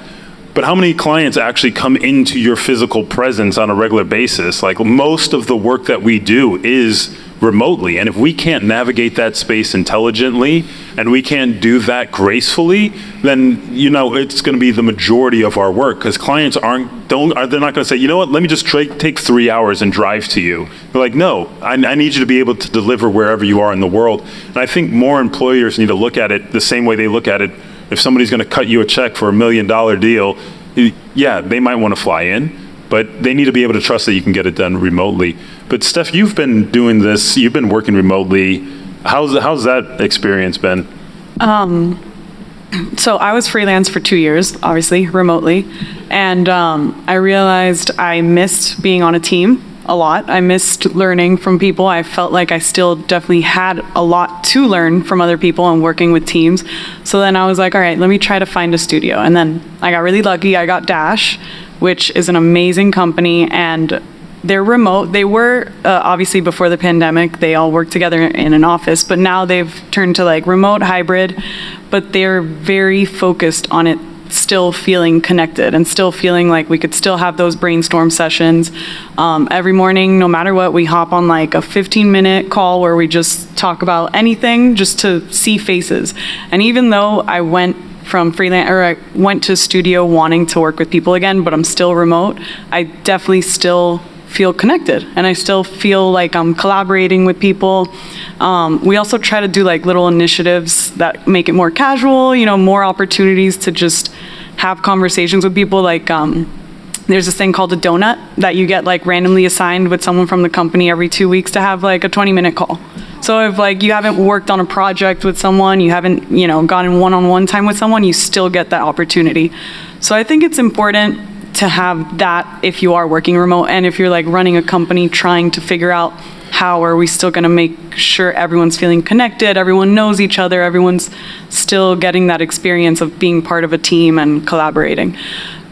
But how many clients actually come into your physical presence on a regular basis? Like, most of the work that we do is remotely. And if we can't navigate that space intelligently and we can't do that gracefully, then, you know, it's going to be the majority of our work, because clients they're not going to say, you know what, let me just take 3 hours and drive to you. They're like, no, I need you to be able to deliver wherever you are in the world. And I think more employers need to look at it the same way they look at it. If somebody's going to cut you a check for $1 million deal, yeah, they might want to fly in, but they need to be able to trust that you can get it done remotely. But Steph, you've been doing this, you've been working remotely. How's that experience been? So I was freelance for 2 years, obviously, remotely. And I realized I missed being on a team a lot. I missed learning from people. I felt like I still definitely had a lot to learn from other people and working with teams. So then I was like, all right, let me try to find a studio. And then I got really lucky. I got Dash, which is an amazing company. And they're remote. They were, obviously before the pandemic, they all worked together in an office, but now they've turned to like remote hybrid, but they're very focused on it still feeling connected and still feeling like we could still have those brainstorm sessions. Every morning, no matter what, we hop on like a 15-minute call where we just talk about anything just to see faces. And even though I went from freelance, or I went to studio wanting to work with people again, but I'm still remote, I definitely still feel connected and I still feel like I'm collaborating with people. We also try to do like little initiatives that make it more casual, you know, more opportunities to just have conversations with people. Like there's this thing called a donut that you get like randomly assigned with someone from the company every 2 weeks to have like a 20-minute call. So if like you haven't worked on a project with someone, you haven't, you know, gotten one-on-one time with someone, you still get that opportunity. So I think it's important to have that if you are working remote, and if you're like running a company trying to figure out how are we still going to make sure everyone's feeling connected, everyone knows each other, everyone's still getting that experience of being part of a team and collaborating.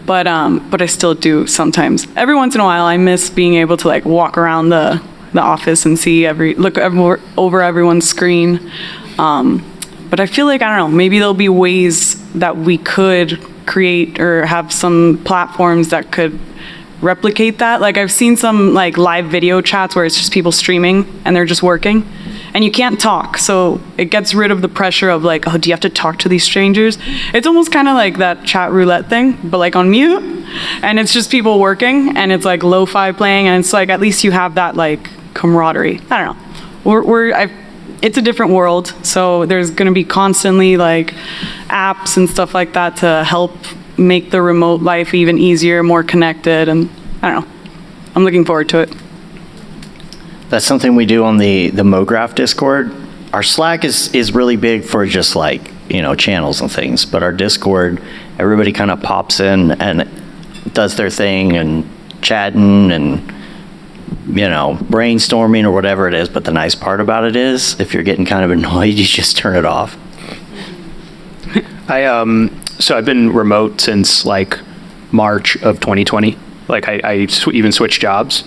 But I still do sometimes. Every once in a while, I miss being able to like walk around the office and look over everyone's screen. But I feel like, I don't know, maybe there'll be ways that we could create or have some platforms that could replicate that. Like I've seen some like live video chats where it's just people streaming and they're just working and you can't talk. So it gets rid of the pressure of like, oh, do you have to talk to these strangers? It's almost kind of like that chat roulette thing, but like on mute, and it's just people working and it's like lo-fi playing and it's like, at least you have that like camaraderie. I don't know. It's a different world, so there's going to be constantly like apps and stuff like that to help make the remote life even easier, more connected, and I don't know. I'm looking forward to it. That's something we do on the MoGraph Discord. Our Slack is really big for just like, you know, channels and things, but our Discord, everybody kind of pops in and does their thing and chatting and, you know, brainstorming or whatever it is. But the nice part about it is if you're getting kind of annoyed, you just turn it off. So I've been remote since like March of 2020. Like I even switched jobs,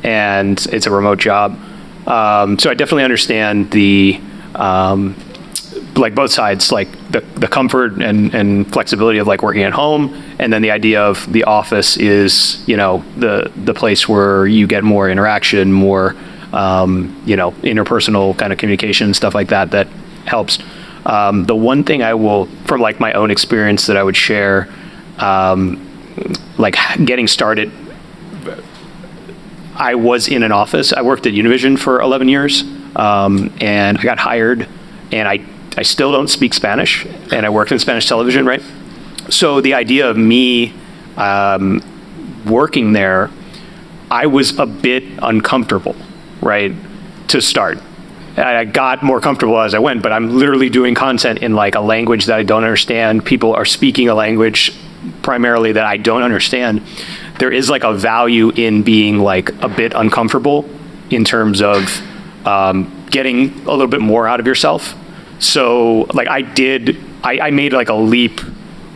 and it's a remote job. So I definitely understand the like both sides, like the comfort and flexibility of like working at home, and then the idea of the office is, you know, the place where you get more interaction, more you know, interpersonal kind of communication, stuff like that helps. The one thing I will, from like my own experience that I would share, like getting started, I was in an office. I worked at Univision for 11 years, and I got hired, and I still don't speak Spanish, and I worked in Spanish television, right? So the idea of me working there, I was a bit uncomfortable, right, to start. I got more comfortable as I went, but I'm literally doing content in like a language that I don't understand. People are speaking a language primarily that I don't understand. There is like a value in being like a bit uncomfortable in terms of getting a little bit more out of yourself. So like I made like a leap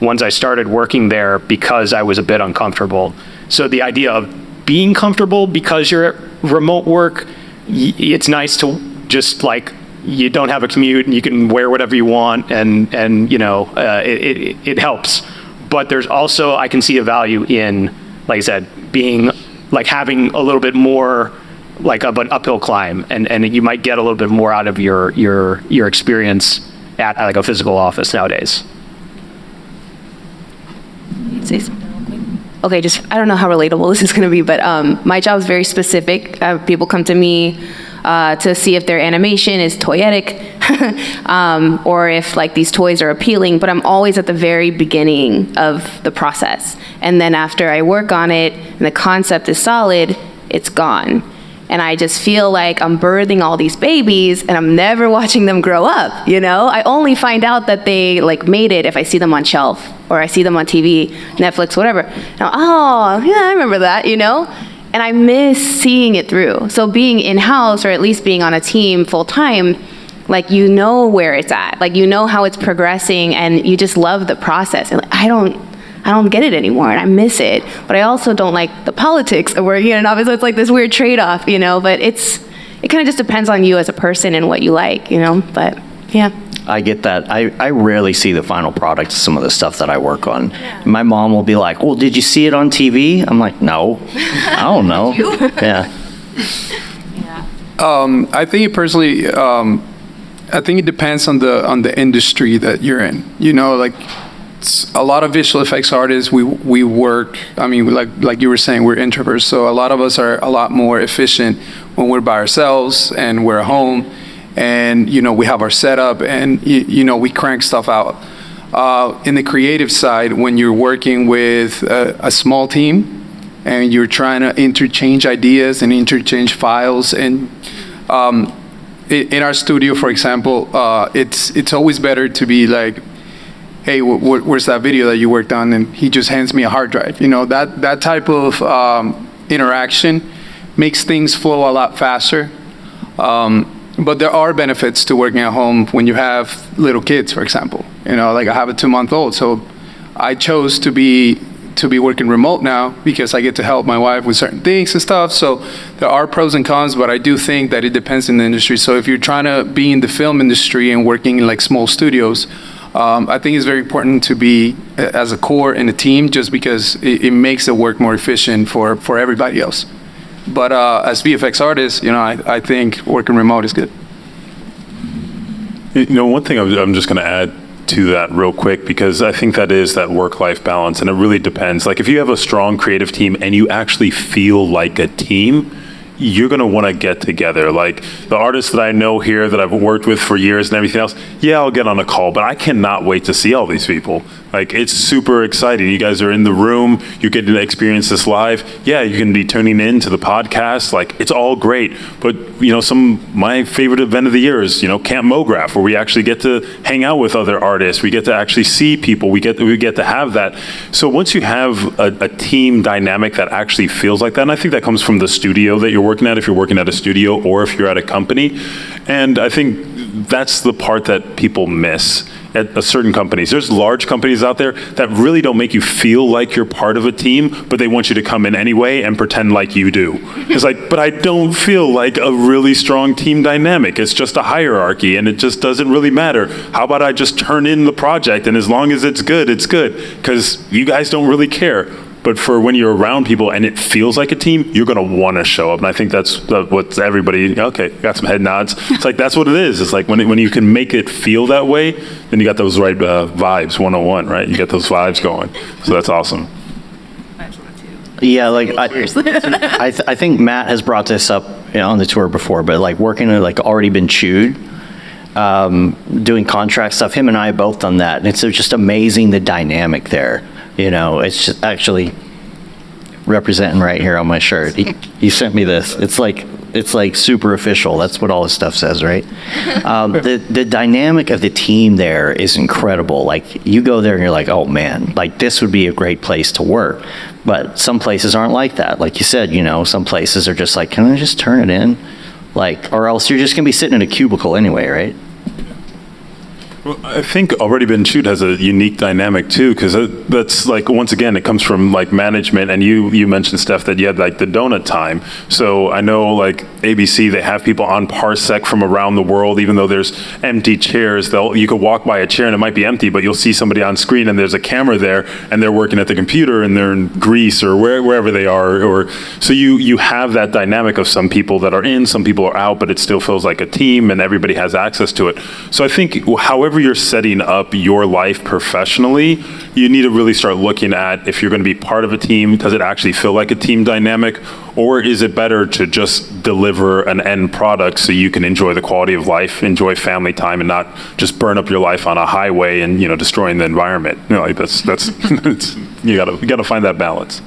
once I started working there because I was a bit uncomfortable. So the idea of being comfortable because you're at remote work, it's nice to just like, you don't have a commute and you can wear whatever you want, and you know, it helps. But there's also, I can see a value in, like I said, being like having a little bit more like of an uphill climb, and you might get a little bit more out of your experience at like a physical office nowadays. Say something real quick. Okay, just I don't know how relatable this is going to be, but my job is very specific. People come to me to see if their animation is toyetic, or if like these toys are appealing, but I'm always at the very beginning of the process. And then after I work on it and the concept is solid, it's gone. And I just feel like I'm birthing all these babies and I'm never watching them grow up, you know? I only find out that they like made it if I see them on shelf or I see them on TV, Netflix, whatever. Now, oh, yeah, I remember that, you know? And I miss seeing it through. So being in-house, or at least being on a team full-time, like you know where it's at. Like you know how it's progressing and you just love the process. And I don't don't get it anymore, and I miss it. But I also don't like the politics of working in an office. So it's like this weird trade-off, but it kind of just depends on you as a person and what you like, but yeah. I get that. I rarely see the final product of some of the stuff that I work on. My mom will be like, well, did you see it on TV? I'm like, no, I don't know. Yeah. I think personally, I think it depends on the industry that you're in. Like a lot of visual effects artists, we work. I mean, like you were saying, we're introverts, so a lot of us are a lot more efficient when we're by ourselves and we're at home, and we have our setup, and we crank stuff out. In the creative side, when you're working with a small team and you're trying to interchange ideas and interchange files, and in our studio, for example, it's always better to be like, hey, where's that video that you worked on? And he just hands me a hard drive. That type of interaction makes things flow a lot faster. But there are benefits to working at home when you have little kids, for example. Like I have a 2-month-old, so I chose to be working remote now because I get to help my wife with certain things and stuff. So there are pros and cons, but I do think that it depends on the industry. So if you're trying to be in the film industry and working in like small studios, I think it's very important to be as a core in a team, just because it makes the work more efficient for everybody else. But as VFX artists, I think working remote is good. One thing I'm just going to add to that real quick, because I think that is that work-life balance, and it really depends. Like if you have a strong creative team and you actually feel like a team, you're going to want to get together. Like the artists that I know here that I've worked with for years and everything else, yeah, I'll get on a call, but I cannot wait to see all these people. Like it's super exciting. You guys are in the room, you get to experience this live. Yeah, you can be tuning in to the podcast. Like it's all great. But my favorite event of the year is, Camp MoGraph, where we actually get to hang out with other artists. We get to actually see people. We get to have that. So once you have a team dynamic that actually feels like that, and I think that comes from the studio that you're working at, if you're working at a studio or if you're at a company. And I think that's the part that people miss at certain companies. There's large companies out there that really don't make you feel like you're part of a team, but they want you to come in anyway and pretend like you do. It's like, but I don't feel like a really strong team dynamic. It's just a hierarchy, and it just doesn't really matter. How about I just turn in the project, and as long as it's good, because you guys don't really care. But for when you're around people and it feels like a team, you're going to want to show up. And I think that's what everybody, okay, got some head nods. It's like, that's what it is. It's like when you can make it feel that way, then you got those right vibes, 101, right? You get those vibes going. So that's awesome. Yeah, like I think Matt has brought this up on the tour before, but like working at like Already Been Chewed, doing contract stuff, him and I have both done that. And it's just amazing the dynamic there. It's just actually representing right here on my shirt. He sent me this. It's like super official. That's what all this stuff says, right? The dynamic of the team there is incredible. Like you go there and you're like, oh man, like this would be a great place to work. But some places aren't like that. Like you said, some places are just like, can I just turn it in? Like, or else you're just gonna be sitting in a cubicle anyway, right? Well, I think Already Been Chewed has a unique dynamic too, because that's like, once again, it comes from like management, and you mentioned, Steph, that you had like the donut time. So I know like ABC, they have people on Parsec from around the world, even though there's empty chairs. You could walk by a chair and it might be empty, but you'll see somebody on screen and there's a camera there and they're working at the computer and they're in Greece or wherever they are. So you have that dynamic of some people that are in, some people are out, but it still feels like a team and everybody has access to it. So I think however you're setting up your life professionally, you need to really start looking at, if you're going to be part of a team, does it actually feel like a team dynamic, or is it better to just deliver an end product so you can enjoy the quality of life, enjoy family time, and not just burn up your life on a highway and destroying the environment? That's you gotta find that balance.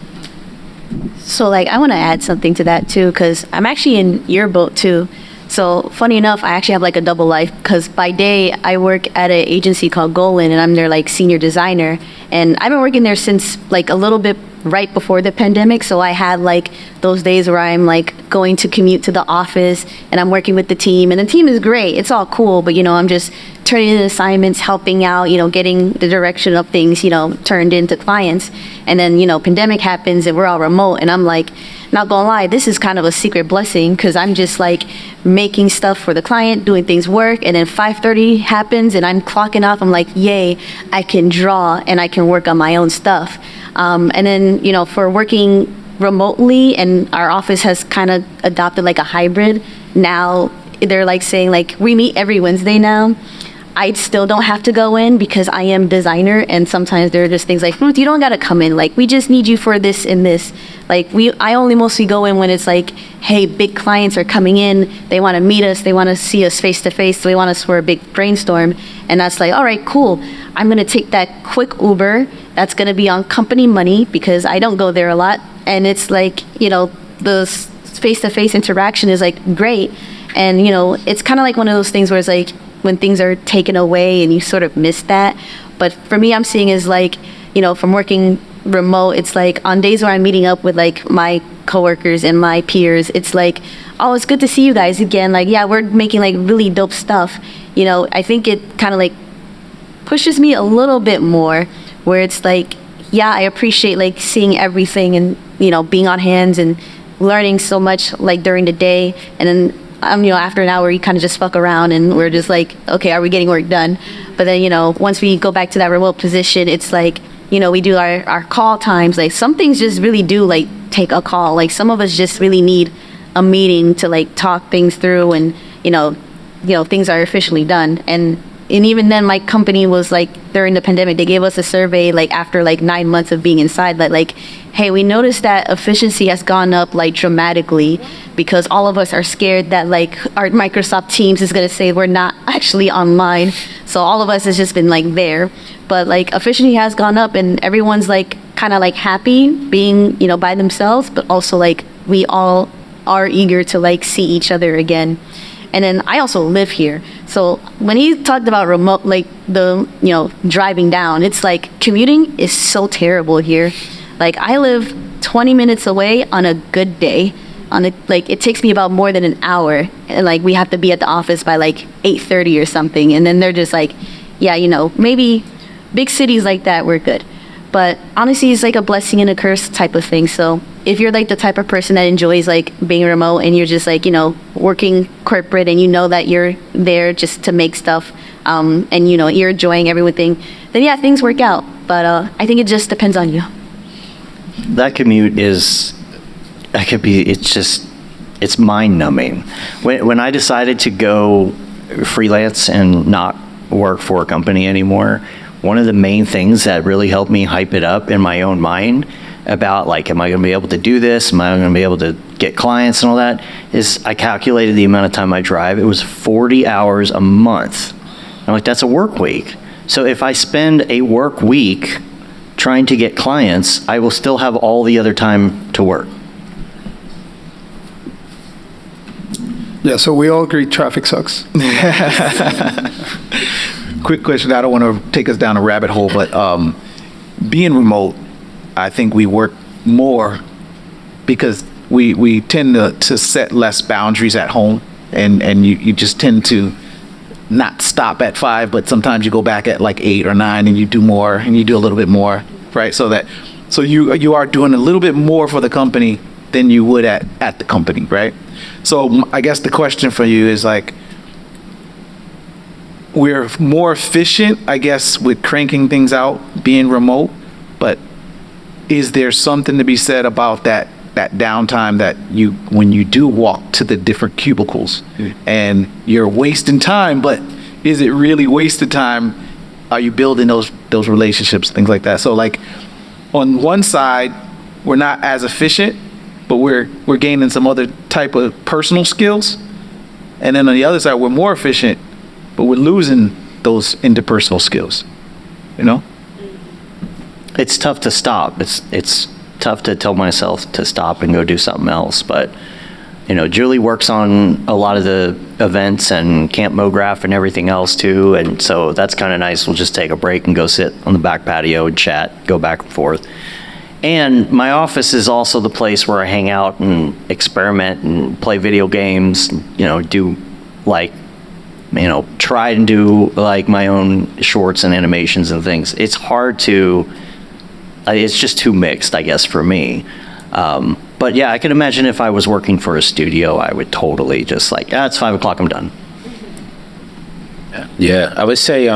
So I want to add something to that too, because I'm actually in your boat too. So funny enough, I actually have like a double life because by day I work at an agency called Golan and I'm their like senior designer. And I've been working there since like a little bit right before the pandemic. So I had like those days where I'm like going to commute to the office and I'm working with the team and the team is great. It's all cool. But, you know, I'm just turning in assignments, helping out, you know, getting the direction of things, you know, turned into clients. And then, you know, pandemic happens and we're all remote. And I'm like, not gonna lie, this is kind of a secret blessing because I'm just like making stuff for the client, doing things work. And then 5:30 happens and I'm clocking off. I'm like, yay, I can draw and I can work on my own stuff. And then, you know, for working remotely and our office has kind of adopted like a hybrid. Now they're like saying like, we meet every Wednesday now. I still don't have to go in because I am designer and sometimes there are just things like, you don't gotta come in. Like, we just need you for this and this. Like, I only mostly go in when it's like, hey, big clients are coming in. They wanna meet us. They wanna see us face to face. They want us for a big brainstorm. And that's like, all right, cool. I'm gonna take that quick Uber. That's gonna be on company money because I don't go there a lot. And it's like, you know, the face-to-face interaction is like great. And, you know, it's kind of like one of those things where it's like, when things are taken away and you sort of miss that. But for me, I'm seeing is like, you know, from working remote, it's like on days where I'm meeting up with like my coworkers and my peers, it's like, oh, it's good to see you guys again. Like, yeah, we're making like really dope stuff. You know, I think it kind of like pushes me a little bit more where it's like, yeah, I appreciate like seeing everything and, you know, being on hands and learning so much like during the day. And then you know, after an hour, you kind of just fuck around and we're just like, okay, are we getting work done? But then, you know, once we go back to that remote position, it's like, you know, we do our call times. Like, some things just really do like take a call. Like, some of us just really need a meeting to like talk things through and, you know, things are officially done. And even then, my company was like, during the pandemic, they gave us a survey like after like 9 months of being inside that like, hey, we noticed that efficiency has gone up like dramatically because all of us are scared that like our Microsoft Teams is going to say we're not actually online. So all of us has just been like there. But like efficiency has gone up and everyone's like kind of like happy being, you know, by themselves, but also like we all are eager to like see each other again. And then I also live here. So when he talked about remote, like the, you know, driving down, it's like commuting is so terrible here. Like, I live 20 minutes away on a good day. Like, it takes me about more than an hour. And like, we have to be at the office by like 8:30 or something. And then they're just like, yeah, you know, maybe big cities like that, we're good. But honestly, it's like a blessing and a curse type of thing. So if you're like the type of person that enjoys like being remote and you're just like, you know, working corporate and you know that you're there just to make stuff and, you know, you're enjoying everything, then yeah, things work out. But I think it just depends on you. That commute it's mind numbing. When I decided to go freelance and not work for a company anymore, one of the main things that really helped me hype it up in my own mind about like, am I going to be able to do this? Am I going to be able to get clients and all that? Is I calculated the amount of time I drive. It was 40 hours a month. I'm like, that's a work week. So if I spend a work week trying to get clients, I will still have all the other time to work. Yeah, so we all agree traffic sucks. Quick question. I don't want to take us down a rabbit hole, but being remote, I think we work more because we tend to set less boundaries at home, and you just tend to not stop at 5, but sometimes you go back at like 8 or 9 and you do more and you do a little bit more, right? So you are doing a little bit more for the company than you would at the company, right? So I guess the question for you is like, we're more efficient, I guess, with cranking things out, being remote, but is there something to be said about that downtime that when you do walk to the different cubicles and you're wasting time, but is it really wasted time? Are you building those relationships, things like that? So like on one side, we're not as efficient, but we're gaining some other type of personal skills. And then on the other side, we're more efficient, but we're losing those interpersonal skills, you know? It's tough to stop. It's tough to tell myself to stop and go do something else. But Julie works on a lot of the events and Camp MoGraph and everything else too, and so that's kind of nice. We'll just take a break and go sit on the back patio and chat, go back and forth. And my office is also the place where I hang out and experiment and play video games, do try and do like my own shorts and animations and things. It's hard to, it's just too mixed, I guess, for me. But yeah, I can imagine if I was working for a studio, I would totally just it's 5 o'clock, I'm done. Yeah, I would say,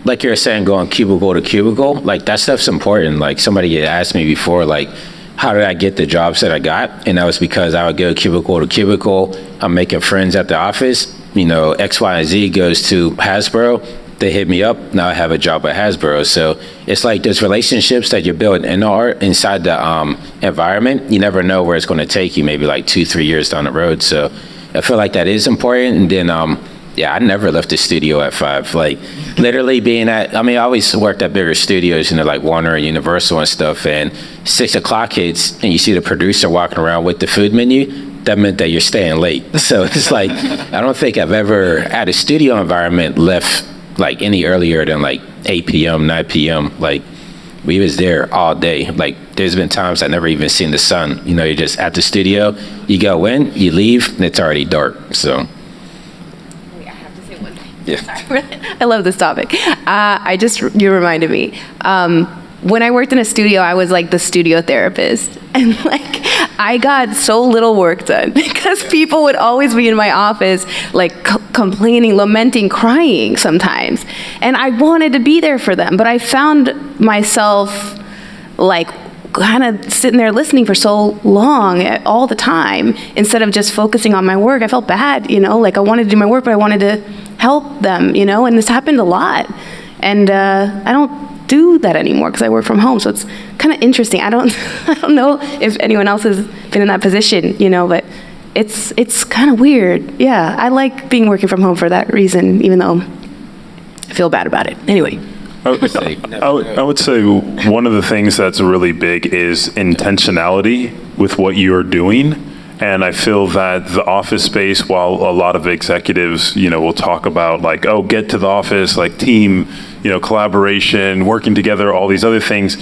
like you were saying, going cubicle to cubicle, like that stuff's important. Like somebody had asked me before, like, how did I get the jobs that I got? And that was because I would go cubicle to cubicle. I'm making friends at the office. X, Y, and Z goes to Hasbro. They hit me up. Now I have a job at Hasbro. So it's like those relationships that you're building inside the environment. You never know where it's going to take you, maybe like 2-3 years down the road. So I feel like that is important. And then, I never left the studio at 5. Like literally I always worked at bigger studios, like Warner and Universal and stuff. And 6 o'clock hits and you see the producer walking around with the food menu. That meant that you're staying late. So it's like, I don't think I've ever at a studio environment left like any earlier than like 8 p.m., 9 p.m. Like we was there all day. Like there's been times I never even seen the sun. You're just at the studio, you go in, you leave, and it's already dark. So. Wait, I have to say one thing. Yeah. I love this topic. You reminded me. When I worked in a studio, I was like the studio therapist. And I got so little work done because people would always be in my office, complaining, lamenting, crying sometimes. And I wanted to be there for them, but I found myself kind of sitting there listening for so long all the time instead of just focusing on my work. I felt bad, I wanted to do my work, but I wanted to help them, and this happened a lot. And I don't do that anymore because I work from home, so it's kind of interesting. I don't know if anyone else has been in that position, but it's kind of weird. Yeah, I like working from home for that reason, even though I feel bad about it. Anyway. I would say one of the things that's really big is intentionality with what you're doing. And I feel that the office space, while a lot of executives, will talk about get to the office, team, collaboration, working together, all these other things,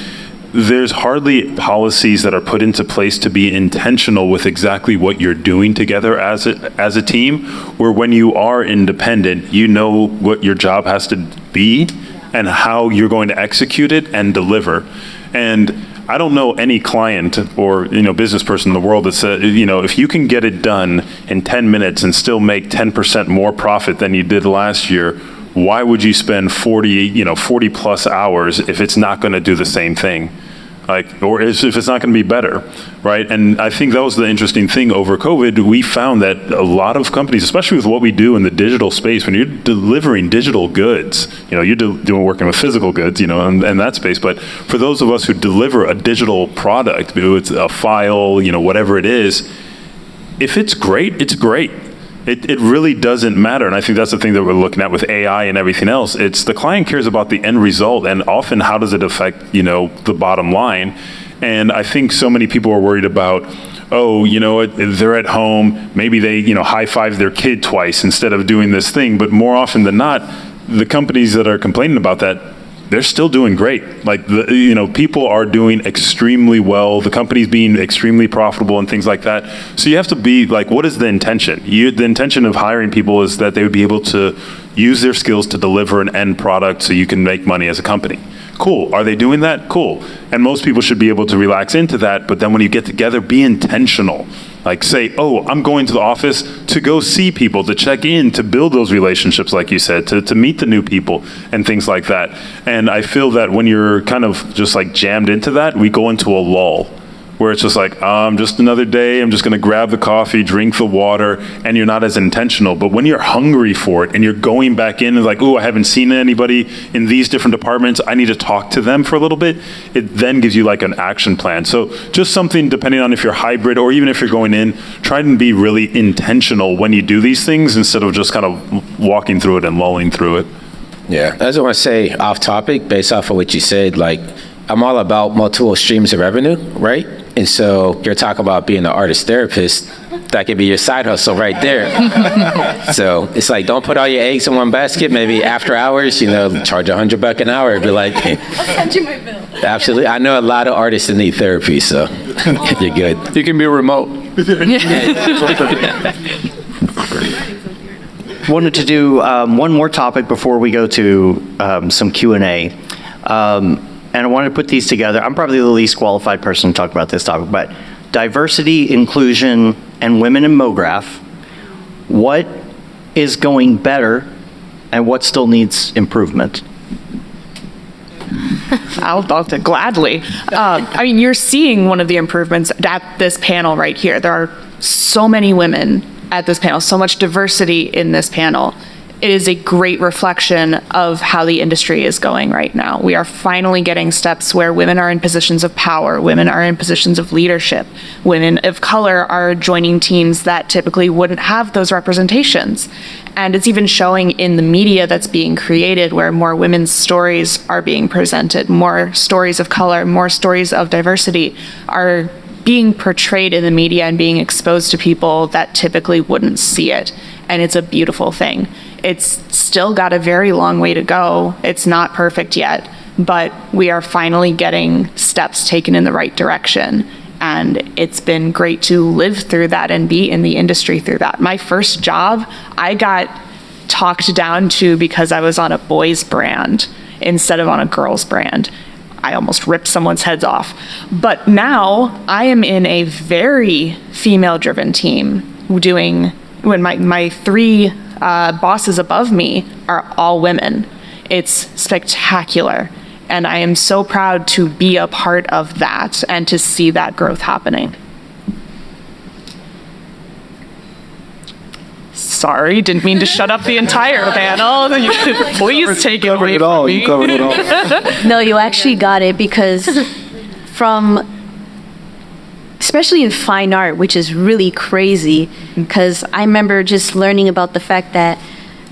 there's hardly policies that are put into place to be intentional with exactly what you're doing together as a team, where when you are independent, you know what your job has to be and how you're going to execute it and deliver. And I don't know any client or business person in the world that said, if you can get it done in 10 minutes and still make 10% more profit than you did last year, why would you spend 40 plus hours if it's not going to do the same thing? Or if it's not going to be better, right? And I think that was the interesting thing over COVID. We found that a lot of companies, especially with what we do in the digital space, when you're delivering digital goods, you're doing working with physical goods, in that space. But for those of us who deliver a digital product, whether it's a file, whatever it is, if it's great, it's great. It really doesn't matter. And I think that's the thing that we're looking at with AI and everything else. It's the client cares about the end result and often how does it affect, the bottom line. And I think so many people are worried about, they're at home, maybe they, high-five their kid twice instead of doing this thing. But more often than not, the companies that are complaining about that, they're still doing great. People are doing extremely well. The company's being extremely profitable and things like that. So you have to be what is the intention? The intention of hiring people is that they would be able to use their skills to deliver an end product so you can make money as a company. Cool. Are they doing that? Cool. And most people should be able to relax into that. But then when you get together, be intentional. Say, I'm going to the office to go see people, to check in, to build those relationships, like you said, to meet the new people and things like that. And I feel that when you're kind of just jammed into that, we go into a lull where it's just just another day, I'm just going to grab the coffee, drink the water, and you're not as intentional. But when you're hungry for it and you're going back in and I haven't seen anybody in these different departments, I need to talk to them for a little bit, it then gives you an action plan. So just something, depending on if you're hybrid or even if you're going in, try and be really intentional when you do these things instead of just kind of walking through it and lulling through it. Yeah, I just want to say off topic, based off of what you said, I'm all about multiple streams of revenue, right? And so you're talking about being an artist therapist. That could be your side hustle right there. So it's like, don't put all your eggs in one basket. Maybe after hours, charge $100 an hour. Be like, I'll send you my bill. absolutely. I know a lot of artists that need therapy, so you're good. You can be remote. Wanted to do one more topic before we go to some Q&A. And I wanted to put these together. I'm probably the least qualified person to talk about this topic, but diversity, inclusion, and women in MoGraph. What is going better and what still needs improvement? I'll take gladly. I mean, you're seeing one of the improvements at this panel right here. There are so many women at this panel, so much diversity in this panel. It is a great reflection of how the industry is going right now. We are finally getting steps where women are in positions of power, women are in positions of leadership, women of color are joining teams that typically wouldn't have those representations. And it's even showing in the media that's being created where more women's stories are being presented, more stories of color, more stories of diversity are being portrayed in the media and being exposed to people that typically wouldn't see it. And it's a beautiful thing. It's still got a very long way to go. It's not perfect yet, but we are finally getting steps taken in the right direction. And it's been great to live through that and be in the industry through that. My first job, I got talked down to because I was on a boys brand instead of on a girls brand. I almost ripped someone's heads off. But now I am in a very female-driven team doing, when my three bosses above me are all women. It's spectacular. And I am so proud to be a part of that and to see that growth happening. Sorry, didn't mean to shut up the entire panel. Please take it away from me. You covered it all. No, you actually got it because especially in fine art, which is really crazy, because I remember just learning about the fact that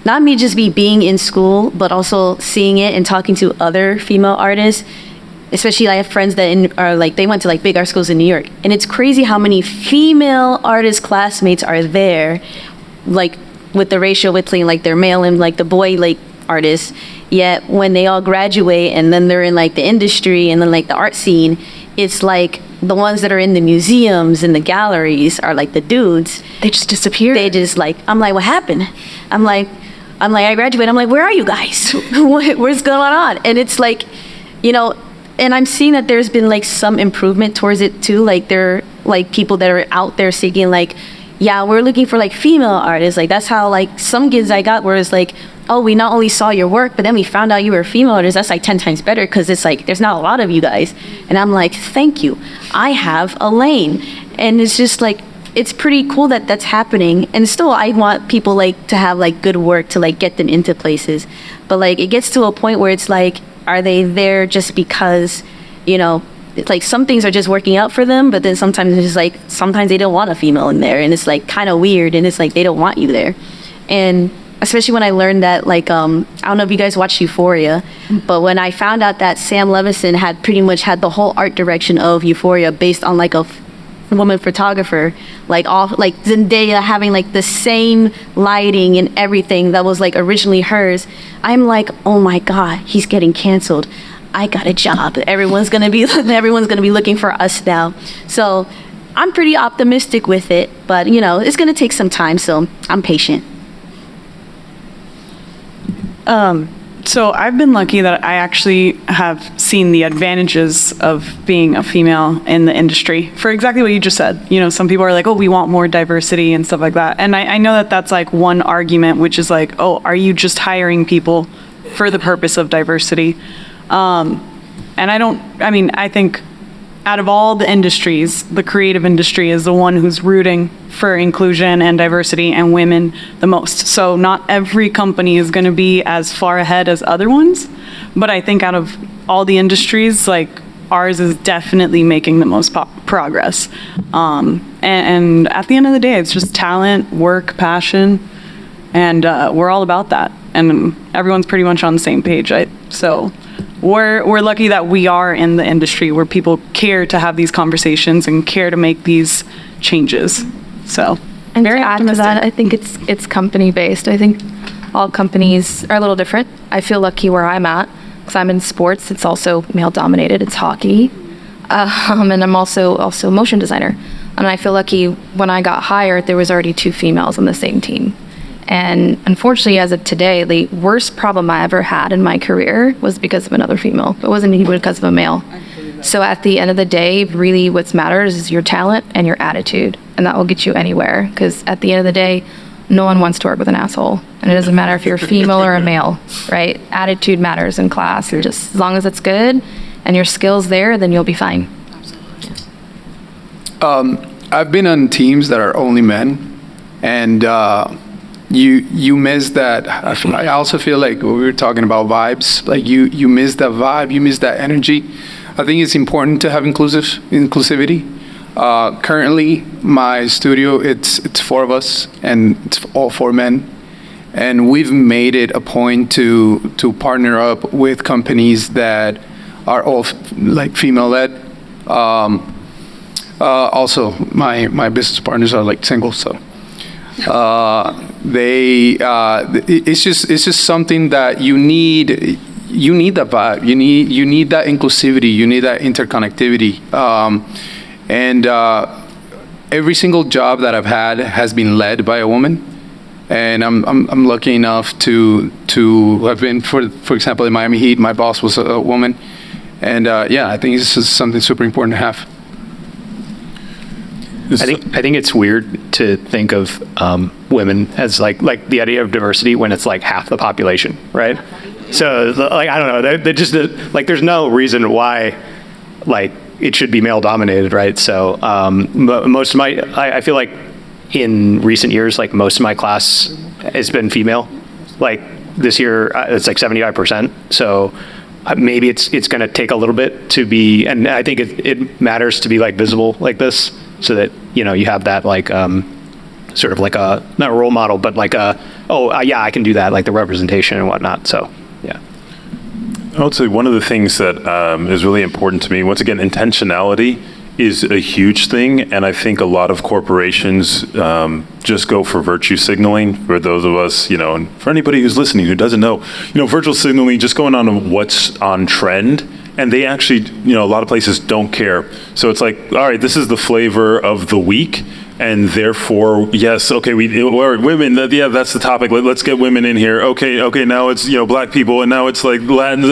not me just being in school, but also seeing it and talking to other female artists. Especially, I have friends that are like, they went to like big art schools in New York, and it's crazy how many female artist classmates are there, like with the ratio between like their male and like the boy like artists. Yet when they all graduate and then they're in like the industry and then like the art scene, it's like the ones that are in the museums and the galleries are like the dudes. They just disappear. They just like, I'm like, what happened? I'm like, I graduated. I'm like, where are you guys? What's going on? And it's like, and I'm seeing that there's been like some improvement towards it too. Like there are like people that are out there seeking like, yeah, we're looking for like female artists. Like that's how like some gigs I got where it's like, oh, we not only saw your work, but then we found out you were a female artist. That's like 10 times better because it's like, there's not a lot of you guys. And I'm like, thank you. I have a lane. And it's just like, it's pretty cool that that's happening. And still, I want people like to have like good work to like get them into places. But like, it gets to a point where it's like, are they there just because, it's like some things are just working out for them, but then sometimes it's just like, sometimes they don't want a female in there. And it's like kind of weird. And it's like, they don't want you there. And especially when I learned that, like, I don't know if you guys watched Euphoria, but when I found out that Sam Levinson had pretty much had the whole art direction of Euphoria based on like a woman photographer, like all like Zendaya having like the same lighting and everything that was like originally hers, I'm like, oh my God, he's getting canceled. I got a job. Everyone's gonna be looking for us now. So I'm pretty optimistic with it, but it's gonna take some time, so I'm patient. So I've been lucky that I actually have seen the advantages of being a female in the industry for exactly what you just said. Some people are like, oh, we want more diversity and stuff like that. And I know that that's like one argument, which is like, oh, are you just hiring people for the purpose of diversity? And I think out of all the industries, the creative industry is the one who's rooting for inclusion and diversity and women the most. So not every company is going to be as far ahead as other ones, but I think out of all the industries, like ours is definitely making the most progress. And at the end of the day, it's just talent, work, passion, and we're all about that. And everyone's pretty much on the same page. So we're lucky that we are in the industry where people care to have these conversations and care to make these changes. So, And very to add to optimistic. that, I think it's company based. I think all companies are a little different. I feel lucky where I'm at because I'm in sports. It's also male dominated. It's hockey, and I'm also motion designer. And I feel lucky when I got hired, there was already 2 females on the same team. And unfortunately, as of today, the worst problem I ever had in my career was because of another female. It wasn't even because of a male. So at the end of the day, really what matters is your talent and your attitude. And that will get you anywhere. Because at the end of the day, no one wants to work with an asshole. And it doesn't matter if you're a female or a male, right? Attitude matters in class. And just as long as it's good and your skills there, then you'll be fine. I've been on teams that are only men, and you miss that. I also feel like we were talking about vibes. Like you miss that vibe, you miss that energy. I think it's important to have inclusivity. Currently, my studio it's 4 of us, and it's all 4 men. And we've made it a point to partner up with companies that are all like female-led. Also, my business partners are like single, so it's just something that you need. You need that vibe. You need that inclusivity. You need that interconnectivity. And every single job that I've had has been led by a woman. And I'm lucky enough to have been, for example, in Miami Heat, my boss was a woman. And I think this is something super important to have. I think it's weird to think of women as like the idea of diversity when it's like half the population, right? So like I don't know, they just like there's no reason why like it should be male dominated, right? So most of I feel like in recent years, like most of my class has been female. Like this year, it's like 75%. So maybe it's going to take a little bit to be, and I think it matters to be like visible like this, so that you have that like sort of like a not a role model, but like yeah, I can do that, like the representation and whatnot. So yeah. I would say one of the things that is really important to me, once again, intentionality is a huge thing, and I think a lot of corporations just go for virtue signaling. For those of us, and for anybody who's listening who doesn't know, virtual signaling, just going on what's on trend, and they actually, a lot of places don't care. So it's like, all right, this is the flavor of the week, and therefore, yes, okay, we're women, yeah, that's the topic. Let's get women in here. Okay, now it's black people, and now it's like Latin,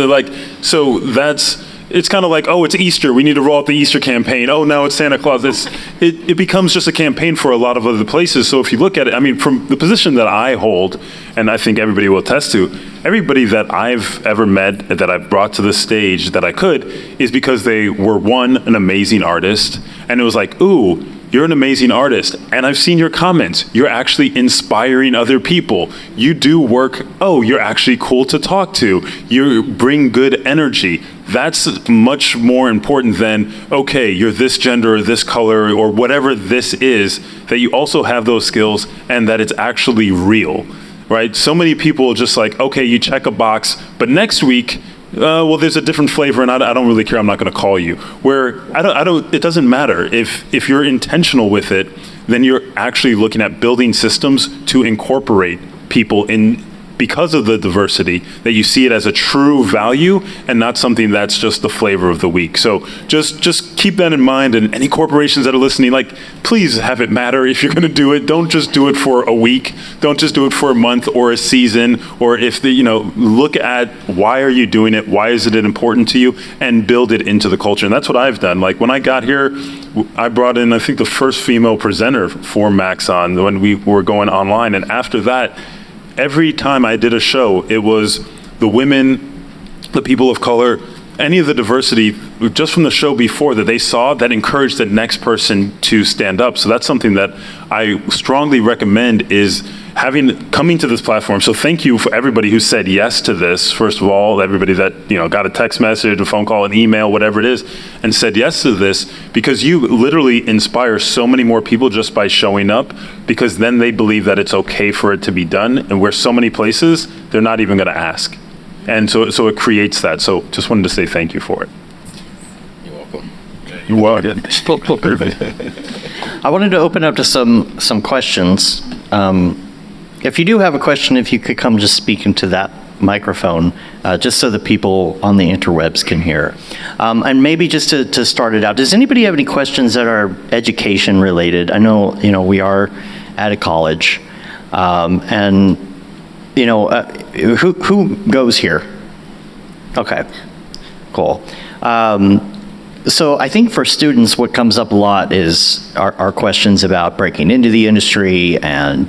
so that's. It's kind of like, oh, it's Easter. We need to roll out the Easter campaign. Oh, now it's Santa Claus. It becomes just a campaign for a lot of other places. So if you look at it, from the position that I hold, and I think everybody will attest to, everybody that I've ever met that I've brought to the stage that I could is because they were, one, an amazing artist, and it was like, ooh, you're an amazing artist, and I've seen your comments. You're actually inspiring other people. You do work, you're actually cool to talk to. You bring good energy. That's much more important than, okay, you're this gender or this color or whatever this is, that you also have those skills and that it's actually real, right? So many people just like, okay, you check a box, but next week, there's a different flavor, and I don't really care. I'm not going to call you. Where I don't. It doesn't matter if you're intentional with it. Then you're actually looking at building systems to incorporate people in, because of the diversity, that you see it as a true value and not something that's just the flavor of the week. So just keep that in mind, and any corporations that are listening, like, please have it matter if you're going to do it. Don't just do it for a week. Don't just do it for a month or a season, or if look at why are you doing it? Why is it important to you? And build it into the culture. And that's what I've done. Like when I got here, I brought in, I think, the first female presenter for Maxon when we were going online. And after that, every time I did a show, it was the women, the people of color, any of the diversity just from the show before that they saw that encouraged the next person to stand up. So that's something that I strongly recommend is coming to this platform. So thank you for everybody who said yes to this. First of all, everybody that got a text message, a phone call, an email, whatever it is, and said yes to this, because you literally inspire so many more people just by showing up, because then they believe that it's okay for it to be done, and where so many places they're not even going to ask. And so it creates that. So just wanted to say thank you for it. You're welcome. I wanted to open up to some questions. If you do have a question, if you could come just speak into that microphone, just so the people on the interwebs can hear. And maybe just to start it out, does anybody have any questions that are education related? I know, we are at a college, and, who goes here? Okay, cool. So I think for students, what comes up a lot is our questions about breaking into the industry and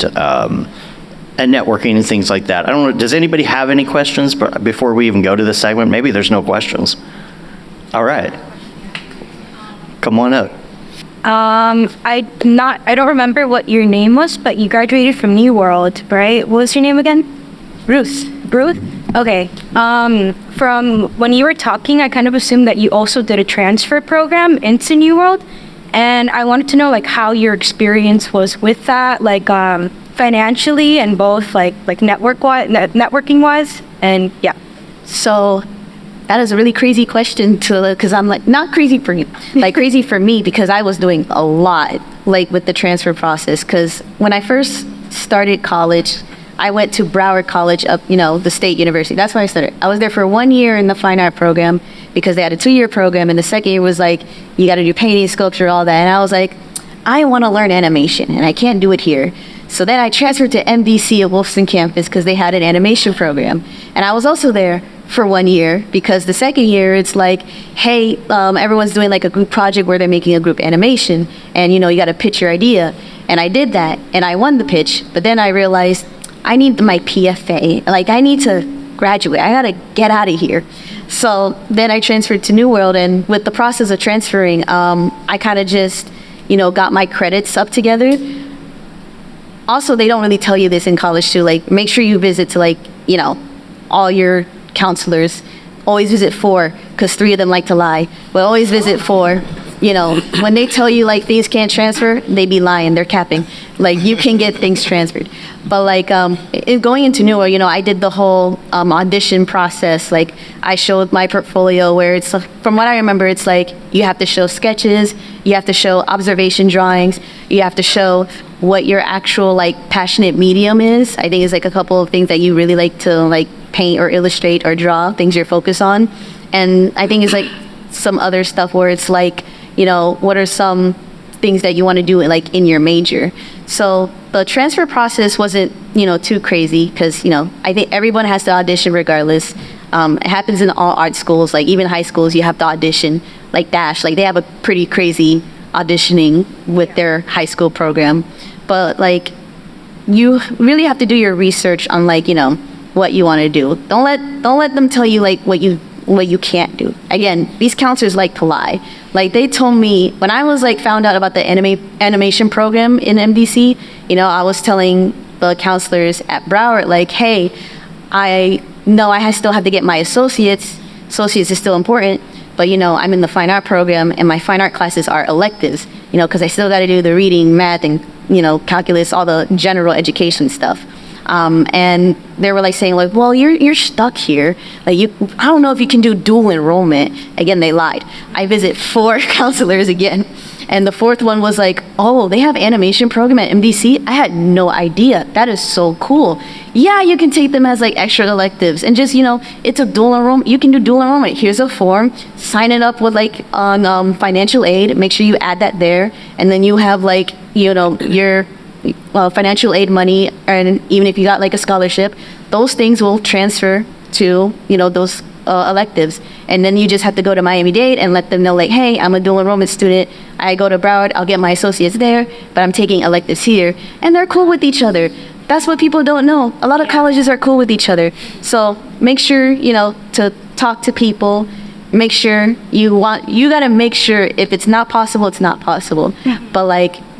networking and things like that. I don't know, does anybody have any questions before we even go to this segment? Maybe there's no questions. All right. Come on up. I don't remember what your name was, but you graduated from New World, right? What was your name again? Bruce. Okay. From when you were talking, I kind of assumed that you also did a transfer program into New World, and I wanted to know like how your experience was with that, like financially and both like networking wise, and yeah. So that is a really crazy question because I'm like, not crazy for you, like crazy for me because I was doing a lot like with the transfer process. Because when I first started college, I went to Broward College up, the state university. That's why I started. I was there for 1 year in the fine art program because they had a 2-year program. And the second year was like, you got to do painting, sculpture, all that. And I was like, I want to learn animation and I can't do it here. So then I transferred to MDC at Wolfson campus because they had an animation program. And I was also there for 1 year because the second year it's like, hey, everyone's doing like a group project where they're making a group animation. And, you got to pitch your idea. And I did that and I won the pitch. But then I realized I need my PFA. Like, I need to graduate. I got to get out of here. So then I transferred to New World. And with the process of transferring, I kind of just, got my credits up together. Also, they don't really tell you this in college, too. Like, make sure you visit to, all your counselors. Always visit 4, because 3 of them like to lie. But always visit 4. When they tell you, things can't transfer, they be lying. They're capping. You can get things transferred. But, going into New York, I did the whole audition process. I showed my portfolio where it's, from what I remember, it's you have to show sketches, you have to show observation drawings, you have to show what your actual, passionate medium is. I think it's, a couple of things that you really like to, paint or illustrate or draw, things you're focused on. And I think it's, some other stuff where it's, what are some things that you want to do in your major. So the transfer process wasn't, too crazy because, I think everyone has to audition regardless. It happens in all art schools, even high schools, you have to audition, Dash. They have a pretty crazy auditioning with their high school program. But, you really have to do your research on, what you want to do. Don't let them tell you, what you can't do. Again, these counselors like to lie. They told me when I was found out about the animation program in MDC, I was telling the counselors at Broward, hey, I know I still have to get my associates. Associates is still important, but I'm in the fine art program and my fine art classes are electives, because I still got to do the reading, math, and calculus, all the general education stuff. And they were saying well, you're stuck here. I don't know if you can do dual enrollment. Again, they lied. I visit 4 counselors again. And the 4th one was oh, they have animation program at MDC? I had no idea. That is so cool. Yeah, you can take them as extra electives. And just, it's a dual enrollment. You can do dual enrollment. Here's a form. Sign it up with on financial aid. Make sure you add that there. And then you have your financial aid money, and even if you got a scholarship, those things will transfer to those electives. And then you just have to go to Miami-Dade and let them know hey, I'm a dual enrollment student, I go to Broward, I'll get my associates there, but I'm taking electives here. And they're cool with each other. That's what people don't know. A lot of colleges are cool with each other. So make sure to talk to people. Make sure you got to make sure if it's not possible, it's not possible. Yeah. But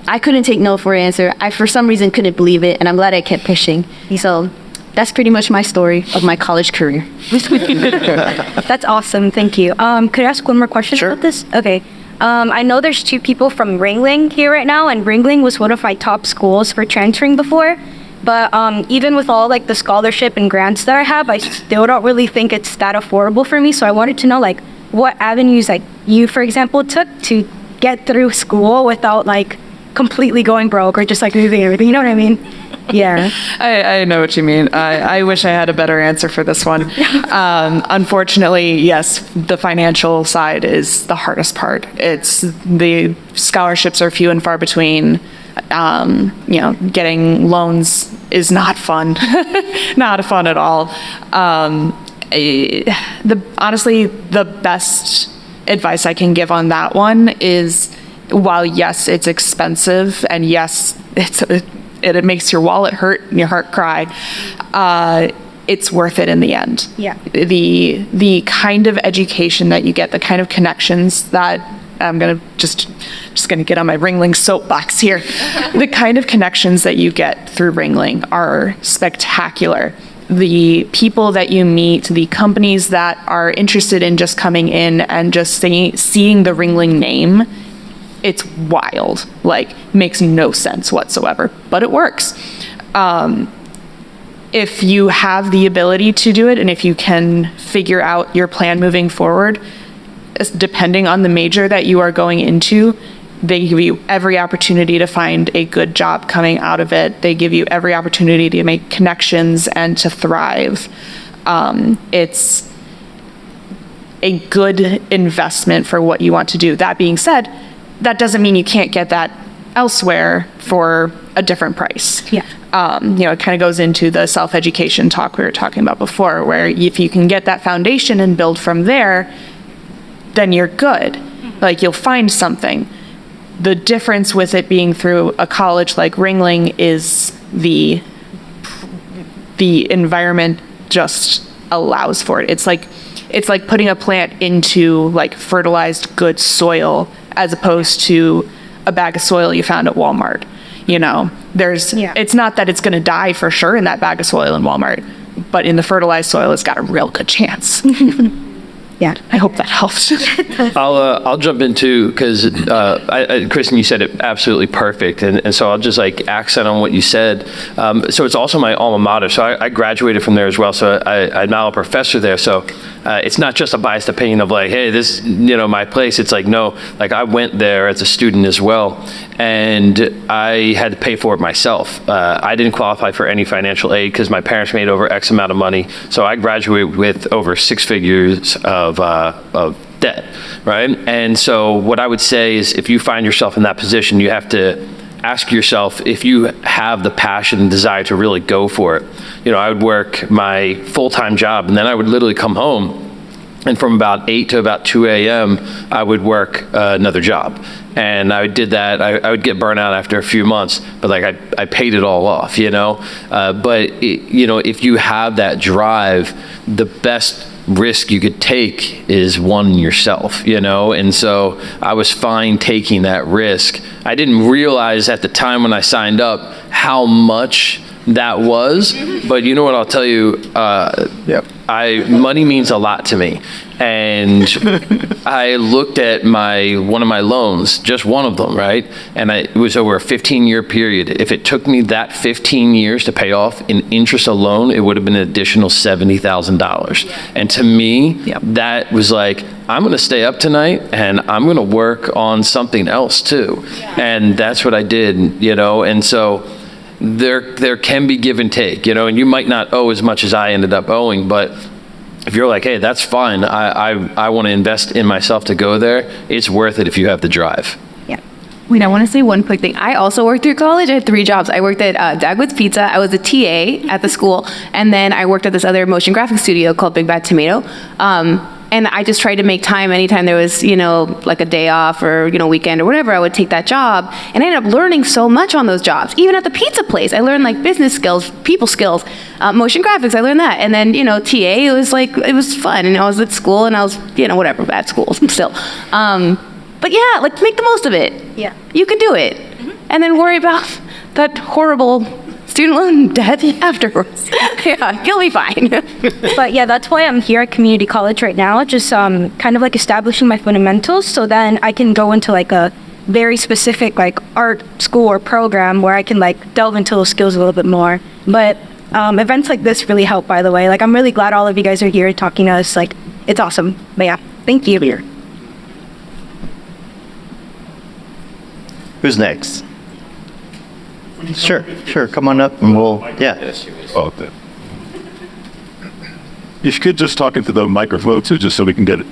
I couldn't take no for an answer. I, for some reason, couldn't believe it, and I'm glad I kept pushing. So that's pretty much my story of my college career. That's awesome. Thank you. Could I ask one more question about this? Okay. I know there's 2 people from Ringling here right now, and Ringling was one of my top schools for transferring before. But even with all like the scholarship and grants that I have, I still don't really think it's that affordable for me. So I wanted to know like what avenues like you, for example, took to get through school without like completely going broke or just like losing everything. You know what I mean? Yeah. I know what you mean. I wish I had a better answer for this one. Unfortunately, yes, the financial side is the hardest part. It's the scholarships are few and far between. Getting loans is not fun. Not fun at all. Honestly, the best advice I can give on that one is, while yes, it's expensive, and yes, it makes your wallet hurt and your heart cry, it's worth it in the end. Yeah. The kind of education that you get, the kind of connections that I'm gonna just gonna get on my Ringling soapbox here. The kind of connections that you get through Ringling are spectacular. The people that you meet, the companies that are interested in just coming in and just seeing the Ringling name, it's wild. Like, makes no sense whatsoever, but it works. If you have the ability to do it, and if you can figure out your plan moving forward, depending on the major that you are going into, they give you every opportunity to find a good job coming out of it. They give you every opportunity to make connections and to thrive. It's a good investment for what you want to do. That being said, that doesn't mean you can't get that elsewhere for a different price. Yeah. It kind of goes into the self-education talk we were talking about before, where if you can get that foundation and build from there, then you're good. Like, you'll find something. The difference with it being through a college like Ringling is the environment just allows for it. It's like putting a plant into like fertilized good soil as opposed to a bag of soil you found at Walmart. It's not that it's going to die for sure in that bag of soil in Walmart, but in the fertilized soil, it's got a real good chance. Yeah, I hope that helps. I'll jump in too, because Kristen, you said it absolutely perfect, and so I'll just like accent on what you said. So it's also my alma mater. So I graduated from there as well. So I'm now a professor there. So it's not just a biased opinion of like, hey, this my place. It's like, no, like I went there as a student as well, and I had to pay for it myself. I didn't qualify for any financial aid because my parents made over X amount of money. So I graduated with over 6 figures of debt, right? And so what I would say is, if you find yourself in that position, you have to ask yourself if you have the passion and desire to really go for it. I would work my full-time job, and then I would literally come home, and from about 8 to about 2 a.m., I would work another job. And I did that. I would get burnt out after a few months, but like I paid it all off, But if you have that drive, the best risk you could take is one yourself, and so I was fine taking that risk. I didn't realize at the time when I signed up how much that was, but you know what I'll tell you, money means a lot to me. And I looked at one of my loans, just one of them, right? And it was over a 15-year period. If it took me that 15 years to pay off in interest alone, it would have been an additional $70,000. And to me, that was like, I'm going to stay up tonight and I'm going to work on something else too. And that's what I did, and so there can be give and take, and you might not owe as much as I ended up owing, but if you're like, hey, that's fine, I want to invest in myself to go there, it's worth it if you have the drive. Yeah. Wait, I want to say one quick thing. I also worked through college. I had 3 jobs. I worked at Dagwood's Pizza. I was a TA at the school, and then I worked at this other motion graphics studio called Big Bad Tomato. And I just tried to make time anytime there was, like a day off or, weekend or whatever, I would take that job. And I ended up learning so much on those jobs. Even at the pizza place, I learned like business skills, people skills, motion graphics, I learned that. And then, TA, it was fun. And I was at school and I was, whatever, at school still. But yeah, like make the most of it. Yeah. You can do it. And then worry about that horrible student loan debt afterwards. Yeah, you'll be fine. But yeah, that's why I'm here at community college right now, just kind of like establishing my fundamentals, so then I can go into like a very specific like art school or program where I can like delve into those skills a little bit more. But events like this really help, by the way. Like I'm really glad all of you guys are here talking to us. Like it's awesome. But yeah, thank you. Who's next? Sure, come on up and we'll, yeah. Oh, okay. If you could just talk into the microphone too, just so we can get it.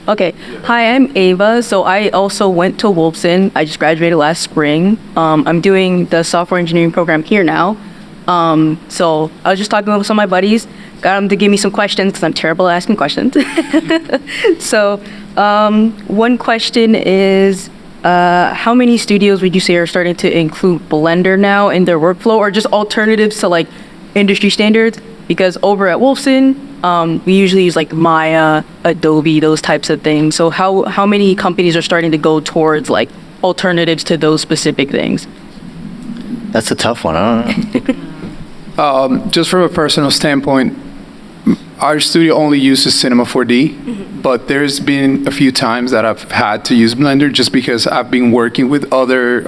Okay. Hi, I'm Ava. So I also went to Wolfson. I just graduated last spring. I'm doing the software engineering program here now. So I was just talking with some of my buddies, got them to give me some questions because I'm terrible at asking questions. So one question is, how many studios would you say are starting to include Blender now in their workflow, or just alternatives to like industry standards? Because over at Wolfson, we usually use like Maya, Adobe, those types of things. So how many companies are starting to go towards like alternatives to those specific things? That's a tough one. I don't know. Just from a personal standpoint, our studio only uses Cinema 4D, but there's been a few times that I've had to use Blender just because I've been working with other,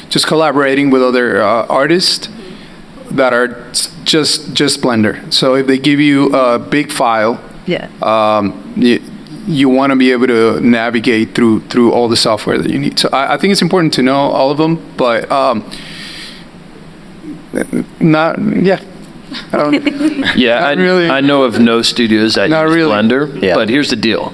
just collaborating with other artists that are just Blender. So if they give you a big file, you want to be able to navigate through all the software that you need. So I think it's important to know all of them, but I know of no studios that use Blender, but here's the deal.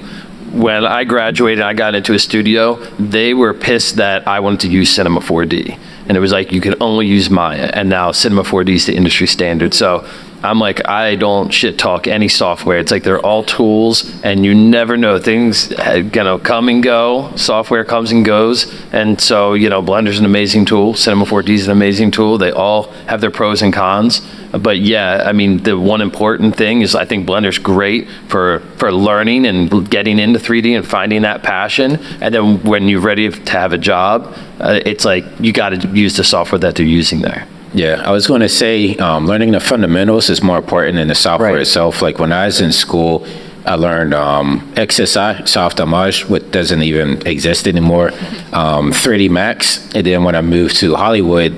When I graduated, I got into a studio, they were pissed that I wanted to use Cinema 4D. And it was like, you could only use Maya. And now Cinema 4D is the industry standard. So I'm like, I don't shit talk any software. It's like they're all tools, and you never know. Things come and go. Software comes and goes. And so, Blender's an amazing tool. Cinema 4D is an amazing tool. They all have their pros and cons. But yeah, I mean, the one important thing is I think Blender's great for learning and getting into 3D and finding that passion. And then when you're ready to have a job, it's like you got to use the software that they're using there. Yeah, I was going to say learning the fundamentals is more important than the software itself. Like when I was in school, I learned XSI, soft image, which doesn't even exist anymore, 3D Max. And then when I moved to Hollywood,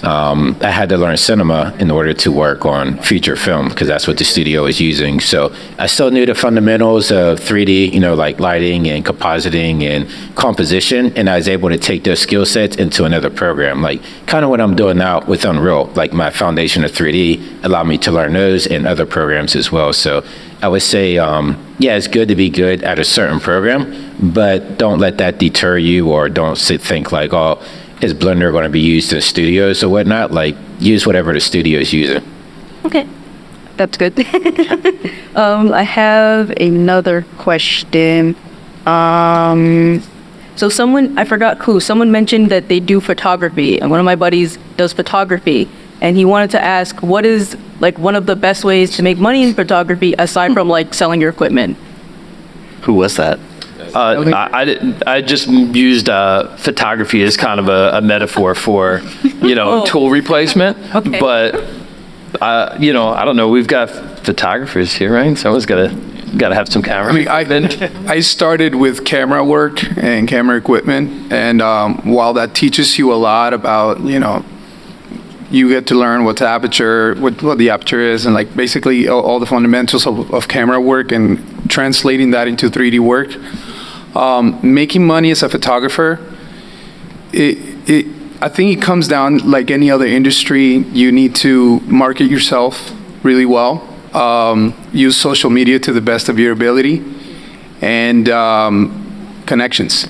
I had to learn cinema in order to work on feature film because that's what the studio was using. So I still knew the fundamentals of 3D, like lighting and compositing and composition, and I was able to take those skill sets into another program, like kind of what I'm doing now with Unreal. Like my foundation of 3D allowed me to learn those in other programs as well. So I would say, it's good to be good at a certain program, but don't let that deter you, or don't think like, oh, is Blender going to be used in studios or whatnot? Like, use whatever the studio is using. Okay, that's good. I have another question. So someone, I forgot who, someone mentioned that they do photography, and one of my buddies does photography, and he wanted to ask, what is like one of the best ways to make money in photography aside from like selling your equipment? Who was that? I just used photography as kind of a metaphor for, tool replacement. Okay. But, I don't know. We've got photographers here, right? Someone's got to have some camera. I started with camera work and camera equipment. And while that teaches you a lot about, you get to learn what the aperture is, and like basically all the fundamentals of camera work and translating that into 3D work. Making money as a photographer, I think it comes down like any other industry. You need to market yourself really well, use social media to the best of your ability, and connections,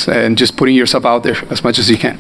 and just putting yourself out there as much as you can.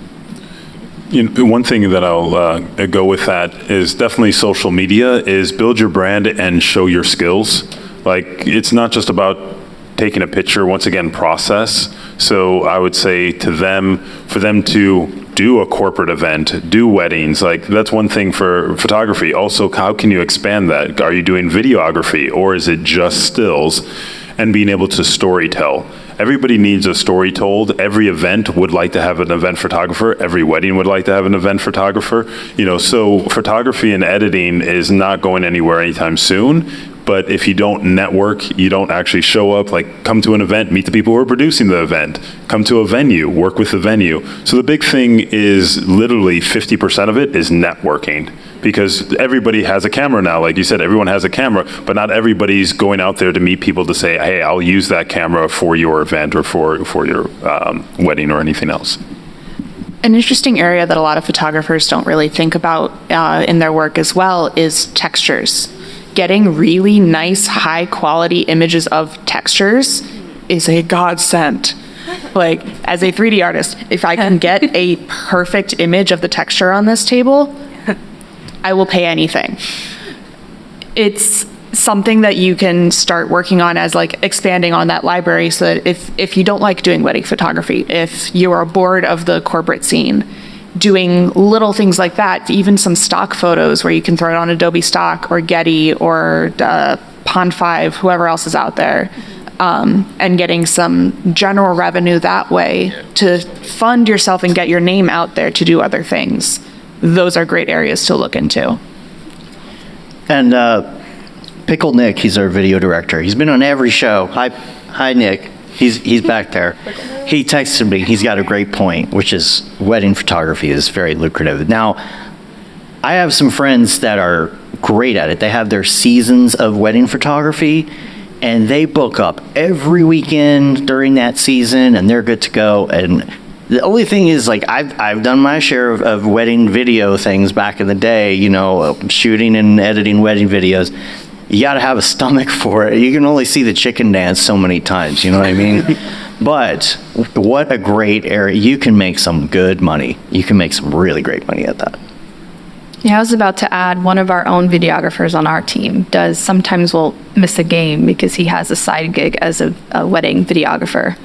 One thing that I'll go with that is definitely social media, is build your brand and show your skills. Like, it's not just about taking a picture, once again, process. So I would say to them, for them to do a corporate event, do weddings, like that's one thing for photography. Also, how can you expand that? Are you doing videography, or is it just stills? And being able to story tell. Everybody needs a story told. Every event would like to have an event photographer. Every wedding would like to have an event photographer. So photography and editing is not going anywhere anytime soon. but if you don't network, you don't actually show up, like come to an event, meet the people who are producing the event, come to a venue, work with the venue. So the big thing is literally 50% of it is networking, because everybody has a camera now. Like you said, everyone has a camera, but not everybody's going out there to meet people to say, hey, I'll use that camera for your event or for your wedding or anything else. An interesting area that a lot of photographers don't really think about in their work as well is textures. Getting really nice, high quality images of textures is a godsend. Like, as a 3D artist, if I can get a perfect image of the texture on this table, I will pay anything. It's something that you can start working on as like expanding on that library, so that if you don't like doing wedding photography, if you are bored of the corporate scene, doing little things like that, even some stock photos where you can throw it on Adobe Stock or Getty or Pond 5, whoever else is out there, and getting some general revenue that way to fund yourself and get your name out there to do other things. Those are great areas to look into. And Pickle Nick, he's our video director. He's been on every show. Hi, Nick. He's back there. He texted me. He's got a great point, which is wedding photography is very lucrative. Now, I have some friends that are great at it. They have their seasons of wedding photography, and they book up every weekend during that season, and they're good to go. And the only thing is, like, I've done my share of wedding video things back in the day, you know, shooting and editing wedding videos. You got to have a stomach for it. You can only see the chicken dance so many times, you know what I mean? But what a great area. You can make some good money. You can make some really great money at that. Yeah, I was about to add, one of our own videographers on our team sometimes will miss a game because he has a side gig as a wedding videographer.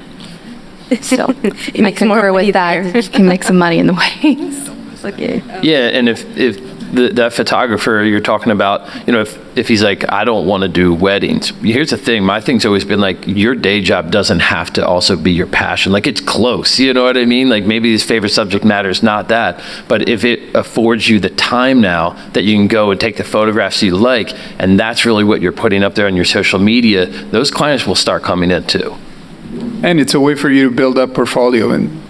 So you make more with that, you can make some money in the weddings. Okay. Yeah, and if that photographer you're talking about, you know, if he's like, I don't want to do weddings. Here's the thing, my thing's always been like, your day job doesn't have to also be your passion. Like, it's close, you know what I mean? Like, maybe his favorite subject matter is not that, but if it affords you the time now that you can go and take the photographs you like, and that's really what you're putting up there on your social media, those clients will start coming in too. And it's a way for you to build up portfolio and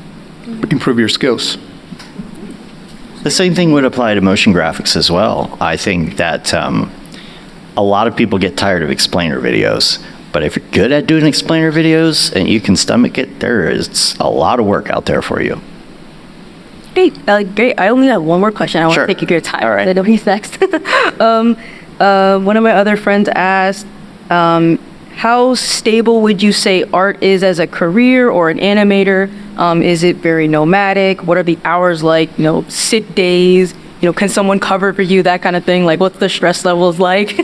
improve your skills. The same thing would apply to motion graphics as well. I think that a lot of people get tired of explainer videos, but if you're good at doing explainer videos and you can stomach it, there is a lot of work out there for you. Great. I only have one more question. I want Sure. to take your time. All right. I know he's next. One of my other friends asked, how stable would you say art is as a career or an animator? Is it very nomadic? What are the hours like? You know, sit days? You know, can someone cover for you? That kind of thing. Like, what's the stress levels like?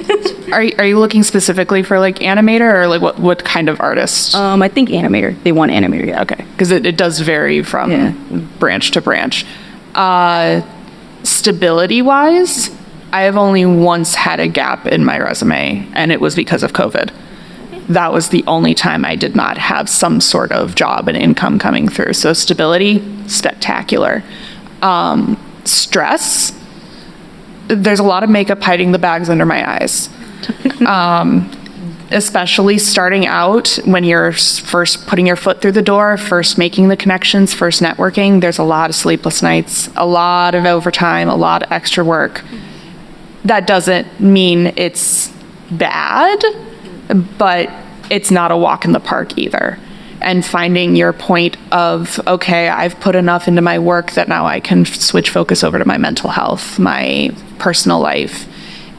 Are you looking specifically for like animator, or like what kind of artist? I think animator. They want animator, yeah. Okay, because it does vary from branch to branch. Stability-wise, I have only once had a gap in my resume, and it was because of COVID. That was the only time I did not have some sort of job and income coming through. So stability, spectacular. Stress, there's a lot of makeup hiding the bags under my eyes. Especially starting out when you're first putting your foot through the door, first making the connections, first networking, there's a lot of sleepless nights, a lot of overtime, a lot of extra work. That doesn't mean it's bad, but it's not a walk in the park either. And finding your point of, okay, I've put enough into my work that now I can switch focus over to my mental health, my personal life.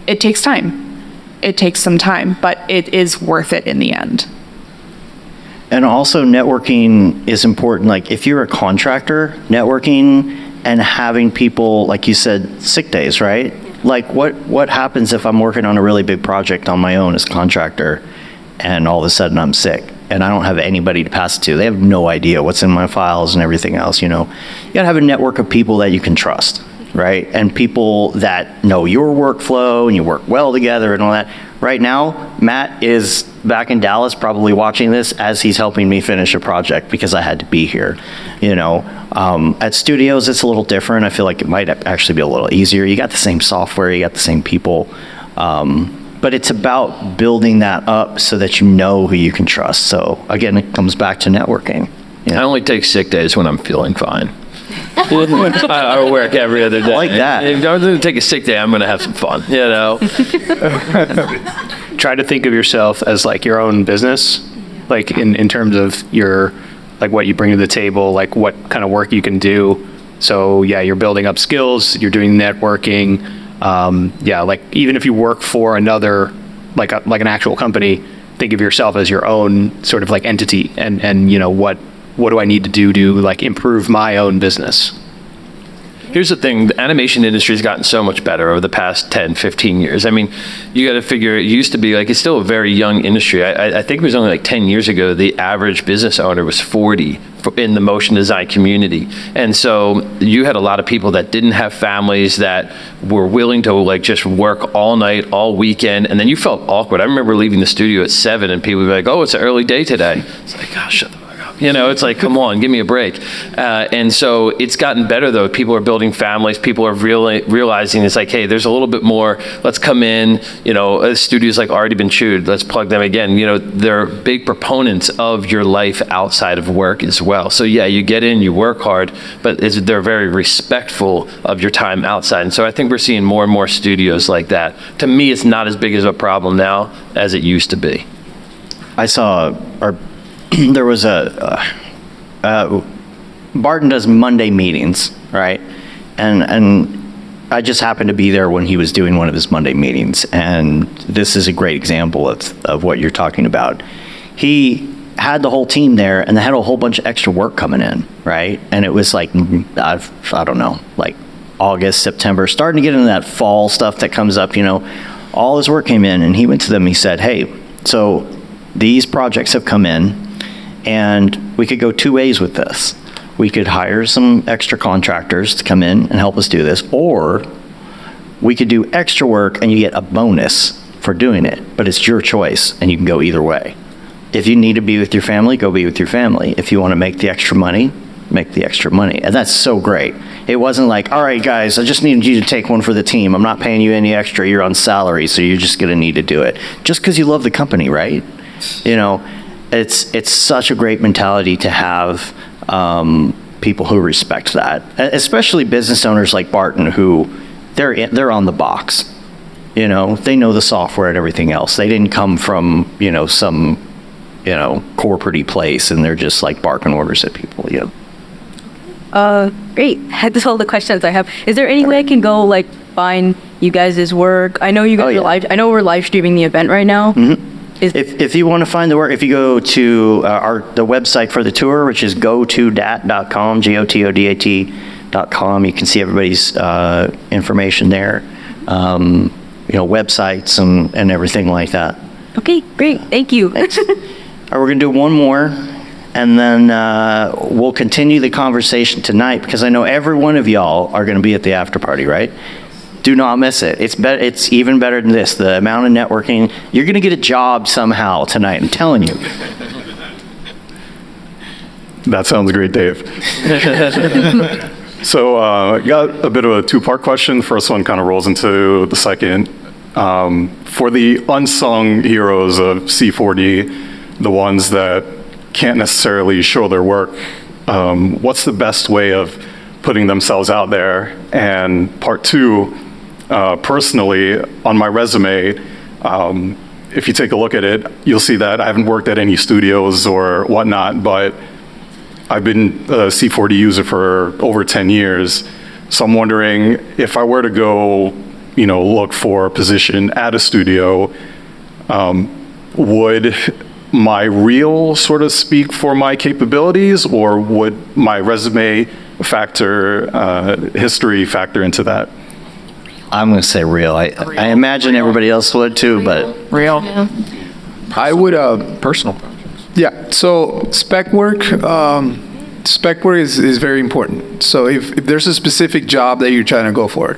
It takes time. It takes some time, but it is worth it in the end. And also networking is important. Like, if you're a contractor, networking and having people, like you said, sick days, right? Like, what happens if I'm working on a really big project on my own as a contractor and all of a sudden I'm sick and I don't have anybody to pass it to? They have no idea what's in my files and everything else, you know. You gotta have a network of people that you can trust, right? And people that know your workflow and you work well together and all that. Right now, Matt is back in Dallas probably watching this as he's helping me finish a project because I had to be here, you know. At studios, it's a little different. I feel like it might actually be a little easier. You got the same software, you got the same people. But it's about building that up so that you know who you can trust. So again, it comes back to networking. I only take sick days when I'm feeling fine. I work every other day. I like that. If I'm going to take a sick day, I'm going to have some fun, you know? Try to think of yourself as like your own business, like in terms of your, like what you bring to the table, like what kind of work you can do. So yeah, you're building up skills, you're doing networking. Yeah, like even if you work for another, like an actual company, think of yourself as your own sort of like entity, and you know, what do I need to do to like improve my own business? Here's the thing, the animation industry has gotten so much better over the past 10, 15 years. I mean, you got to figure, it used to be like, it's still a very young industry. I think it was only like 10 years ago, the average business owner was 40 in the motion design community. And so you had a lot of people that didn't have families, that were willing to like just work all night, all weekend, and then you felt awkward. I remember leaving the studio at 7 and people would be like, oh, it's an early day today. It's like, gosh, shut the fuck up. You know, it's like, come on, give me a break. And so it's gotten better though. People are building families. People are really realizing it's like, hey, there's a little bit more. Let's come in, you know, studios like Already Been Chewed. Let's plug them again. You know, they're big proponents of your life outside of work as well. So yeah, you get in, you work hard, but they're very respectful of your time outside. And so I think we're seeing more and more studios like that. To me, it's not as big as a problem now as it used to be. I saw, there was Barton does Monday meetings, right? And I just happened to be there when he was doing one of his Monday meetings, and this is a great example of what you're talking about. He had the whole team there, and they had a whole bunch of extra work coming in, right? And it was like, I don't know, like August, September, starting to get into that fall stuff that comes up, you know. All his work came in, and he went to them, he said, hey, so these projects have come in, and we could go two ways with this. We could hire some extra contractors to come in and help us do this, or we could do extra work and you get a bonus for doing it, but it's your choice and you can go either way. If you need to be with your family, go be with your family. If you want to make the extra money, make the extra money. And that's so great. It wasn't like, all right, guys, I just needed you to take one for the team. I'm not paying you any extra. You're on salary, so you're just going to need to do it. Just because you love the company, right? You know, it's such a great mentality to have, people who respect that, especially business owners like Barton, who they're on the box. You know, they know the software and everything else. They didn't come from, you know, some, you know, corporate-y place, and they're just like barking orders at people. You know. Great. That's all the questions I have. Is there any way I can go like find you guys' work? I know you guys are live. I know we're live streaming the event right now. Mm-hmm. If you want to find the work, if you go to the website for the tour, which is gotodat.com, GOTODAT.com, you can see everybody's information there, you know, websites and everything like that. Okay, great. Thank you. All right, we're going to do one more, and then we'll continue the conversation tonight, because I know every one of y'all are going to be at the after party, right? Do not miss it. It's even better than this. The amount of networking. You're going to get a job somehow tonight, I'm telling you. That sounds great, Dave. So I got a bit of a two-part question. First one kind of rolls into the second. For the unsung heroes of C4D, the ones that can't necessarily show their work, what's the best way of putting themselves out there? And part two, personally, on my resume, if you take a look at it, you'll see that I haven't worked at any studios or whatnot, but I've been a C4D user for over 10 years. So I'm wondering, if I were to go, you know, look for a position at a studio, would my reel sort of speak for my capabilities, or would my resume history factor into that? I'm going to say real. I imagine everybody else would too, but Real. I would personal projects. Yeah. So spec work. Spec work is very important. So if there's a specific job that you're trying to go for,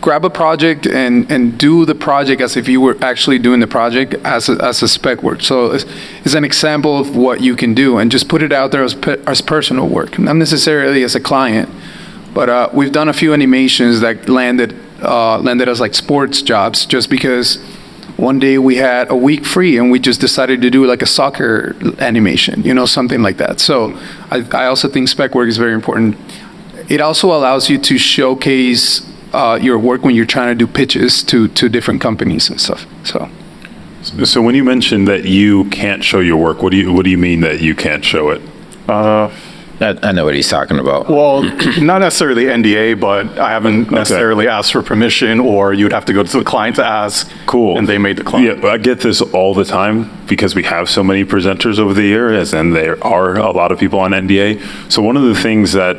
grab a project and do the project as if you were actually doing the project as a spec work. So it's an example of what you can do, and just put it out there as personal work, not necessarily as a client. But we've done a few animations that landed landed us like sports jobs just because one day we had a week free and we just decided to do like a soccer animation, something like that. So I also think spec work is very important. It also allows you to showcase your work when you're trying to do pitches to different companies and stuff. So when you mentioned that you can't show your work, what do you mean that you can't show it? I know what he's talking about. Well, not necessarily NDA, but I haven't necessarily asked for permission, or you'd have to go to the client to ask. Cool. And they may decline. Yeah, I get this all the time because we have so many presenters over the years, and there are a lot of people on NDA. So one of the things that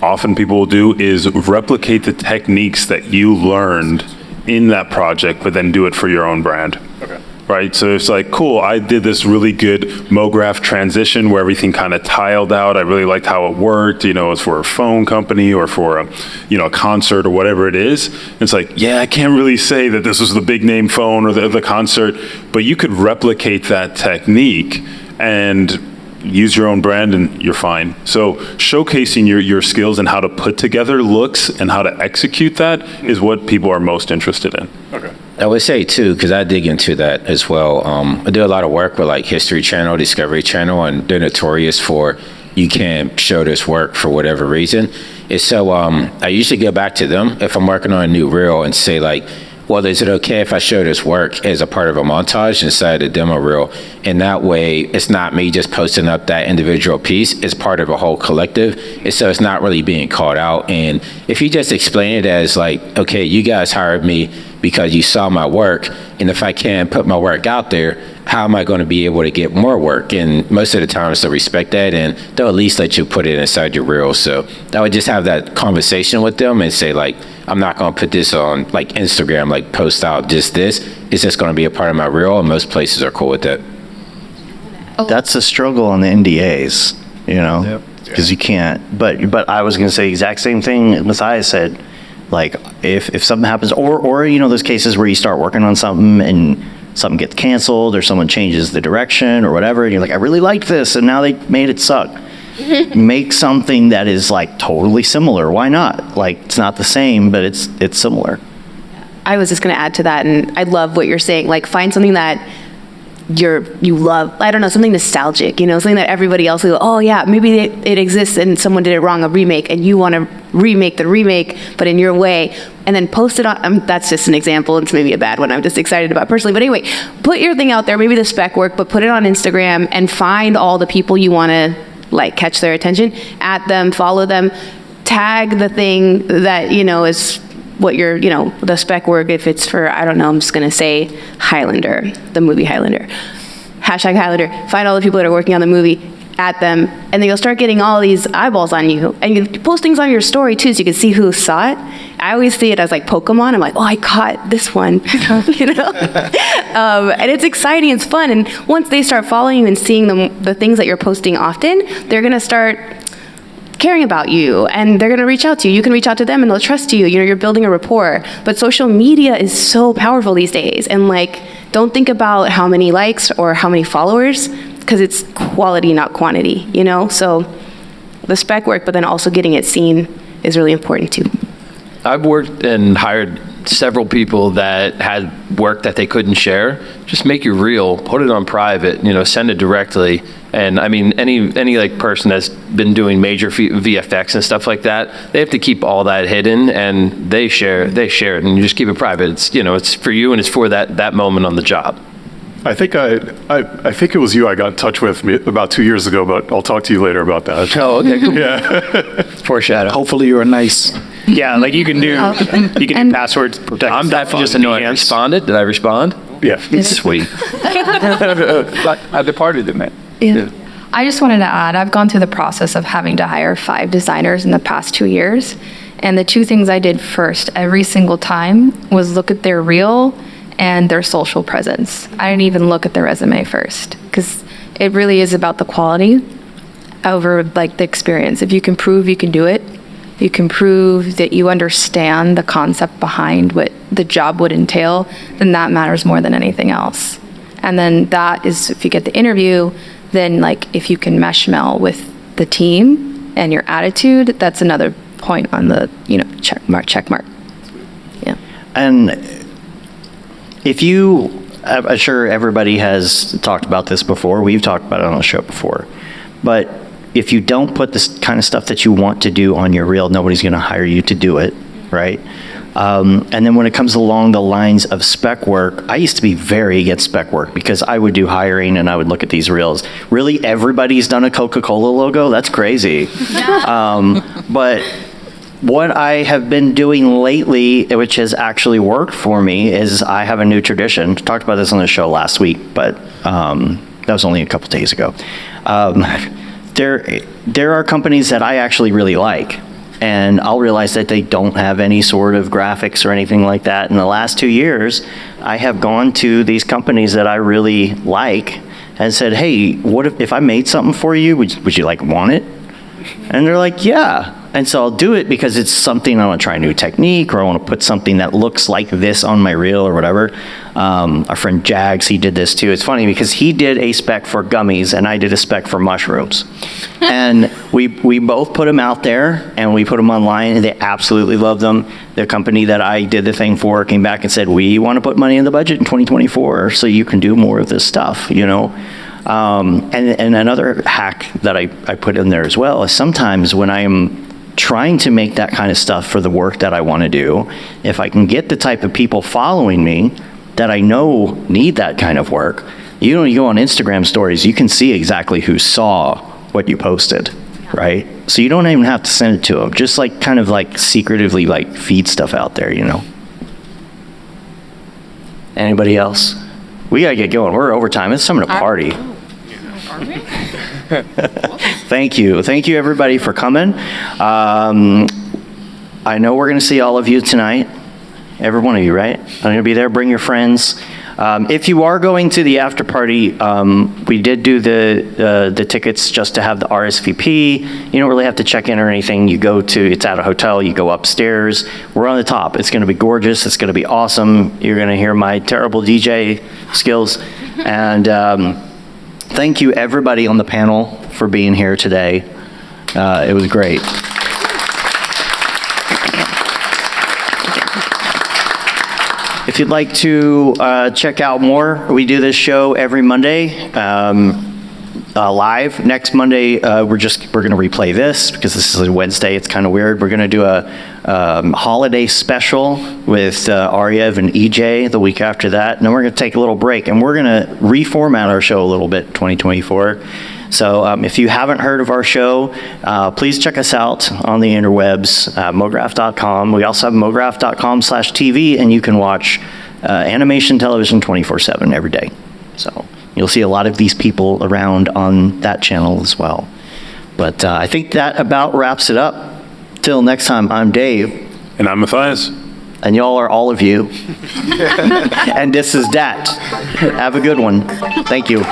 often people will do is replicate the techniques that you learned in that project, but then do it for your own brand. Okay. Right, so it's like, cool, I did this really good MoGraph transition where everything kind of tiled out. I really liked how it worked, it's for a phone company or for a concert or whatever it is. It's like, yeah, I can't really say that this was the big name phone or the concert, but you could replicate that technique and use your own brand and you're fine. So showcasing your skills and how to put together looks and how to execute that is what people are most interested in. Okay. I would say too, because I dig into that as well. I do a lot of work with like History Channel, Discovery Channel, and they're notorious for you can't show this work for whatever reason. And so I usually go back to them if I'm working on a new reel and say like, well, is it okay if I show this work as a part of a montage inside the demo reel? And that way, it's not me just posting up that individual piece. It's part of a whole collective. And so it's not really being called out. And if you just explain it as like, okay, you guys hired me because you saw my work, and if I can't put my work out there, how am I going to be able to get more work? And most of the times they'll respect that, and they'll at least let you put it inside your reel. So I would just have that conversation with them and say like, I'm not going to put this on like Instagram, like post out just this. It's just going to be a part of my reel, and most places are cool with that. That's a struggle on the NDAs, because you can't. But I was going to say the exact same thing Messiah said. Like if something happens, or those cases where you start working on something and something gets canceled or someone changes the direction or whatever, and you're like, I really liked this, and now they made it suck. Make something that is like totally similar. Why not? Like it's not the same, but it's similar. I was just going to add to that, and I love what you're saying. Like, find something that you love. I don't know, something nostalgic. Something that everybody else will go, oh yeah, maybe it exists and someone did it wrong, a remake, and you want to remake the remake, but in your way, and then post it on. That's just an example. It's maybe a bad one. I'm just excited about personally, but anyway, put your thing out there. Maybe the spec work, but put it on Instagram and find all the people you want to like catch their attention. At them, follow them, tag the thing that is what your, the spec work, if it's for, I don't know, I'm just going to say Highlander, the movie Highlander. Hashtag Highlander. Find all the people that are working on the movie, at them, and then you'll start getting all these eyeballs on you. And you post things on your story, too, so you can see who saw it. I always see it as like Pokemon. I'm like, oh, I caught this one, and it's exciting, it's fun. And once they start following you and seeing the things that you're posting often, they're going to start caring about you, and they're going to reach out to you. You can reach out to them and they'll trust you. You're building a rapport. But social media is so powerful these days, and like, don't think about how many likes or how many followers, because it's quality, not quantity, So the spec work, but then also getting it seen is really important too. I've worked and hired several people that had work that they couldn't share. Just make your reel, put it on private, send it directly. And I mean, any like person that's been doing major VFX and stuff like that, they have to keep all that hidden, and they share it, and you just keep it private. It's it's for you, and it's for that moment on the job. I think I think it was you I got in touch with about 2 years ago, but I'll talk to you later about that. Oh, okay, cool. Yeah. Foreshadow. Hopefully you're nice. Yeah, like you can do passwords protect. I'm definitely just annoying. I responded. Did I respond? Yeah. Sweet. I departed it, man. Yeah. I just wanted to add, I've gone through the process of having to hire 5 designers in the past 2 years. And the 2 things I did first every single time was look at their reel and their social presence. I didn't even look at their resume first, because it really is about the quality over like the experience. If you can prove you can do it, you can prove that you understand the concept behind what the job would entail, then that matters more than anything else. And then that is, if you get the interview, then like if you can mesh with the team and your attitude, that's another point on the check mark. Yeah. And I'm sure everybody has talked about this before. We've talked about it on the show before. But if you don't put this kind of stuff that you want to do on your reel, nobody's going to hire you to do it, right? And then when it comes along the lines of spec work, I used to be very against spec work because I would do hiring and I would look at these reels. Really, everybody's done a Coca-Cola logo? That's crazy. But what I have been doing lately, which has actually worked for me, is I have a new tradition. Talked about this on the show last week, but that was only a couple days ago. There are companies that I actually really like, and I'll realize that they don't have any sort of graphics or anything like that. In the last 2 years, I have gone to these companies that I really like and said, hey, what if I made something for you? Would you like want it? And they're like, yeah. And so I'll do it because it's something I want to try a new technique, or I want to put something that looks like this on my reel or whatever. Our friend Jags, he did this too. It's funny because he did a spec for gummies and I did a spec for mushrooms. And we both put them out there and we put them online and they absolutely loved them. The company that I did the thing for came back and said, we want to put money in the budget in 2024 so you can do more of this stuff, you know? And another hack that I put in there as well is sometimes when I'm trying to make that kind of stuff for the work that I want to do, if I can get the type of people following me that I know need that kind of work, you go on Instagram stories, you can see exactly who saw what you posted, right? So you don't even have to send it to them, just like kind of like secretively like feed stuff out there, you know? Anybody else? We gotta get going. We're overtime. It's time to party. Thank you everybody for coming. I know we're going to see all of you tonight, every one of you, right? I'm going to be there. Bring your friends. If you are going to the after party, we did do the tickets just to have the RSVP. You don't really have to check in or anything. It's at a hotel. You go upstairs. We're on the top. It's going to be gorgeous. It's going to be awesome. You're going to hear my terrible DJ skills. And thank you everybody on the panel for being here today. It was great. If you'd like to check out more, we do this show every Monday live. Next Monday, we're going to replay this because this is a Wednesday. It's kind of weird. We're going to do a holiday special with Aryev and EJ the week after that. And then we're going to take a little break and we're going to reformat our show a little bit 2024. So if you haven't heard of our show, please check us out on the interwebs, mograph.com. We also have mograph.com/TV, and you can watch animation television 24/7 every day. So you'll see a lot of these people around on that channel as well. But I think that about wraps it up. Till next time, I'm Dave. And I'm Matthias. And y'all are all of you. And this is DAT. Have a good one. Thank you.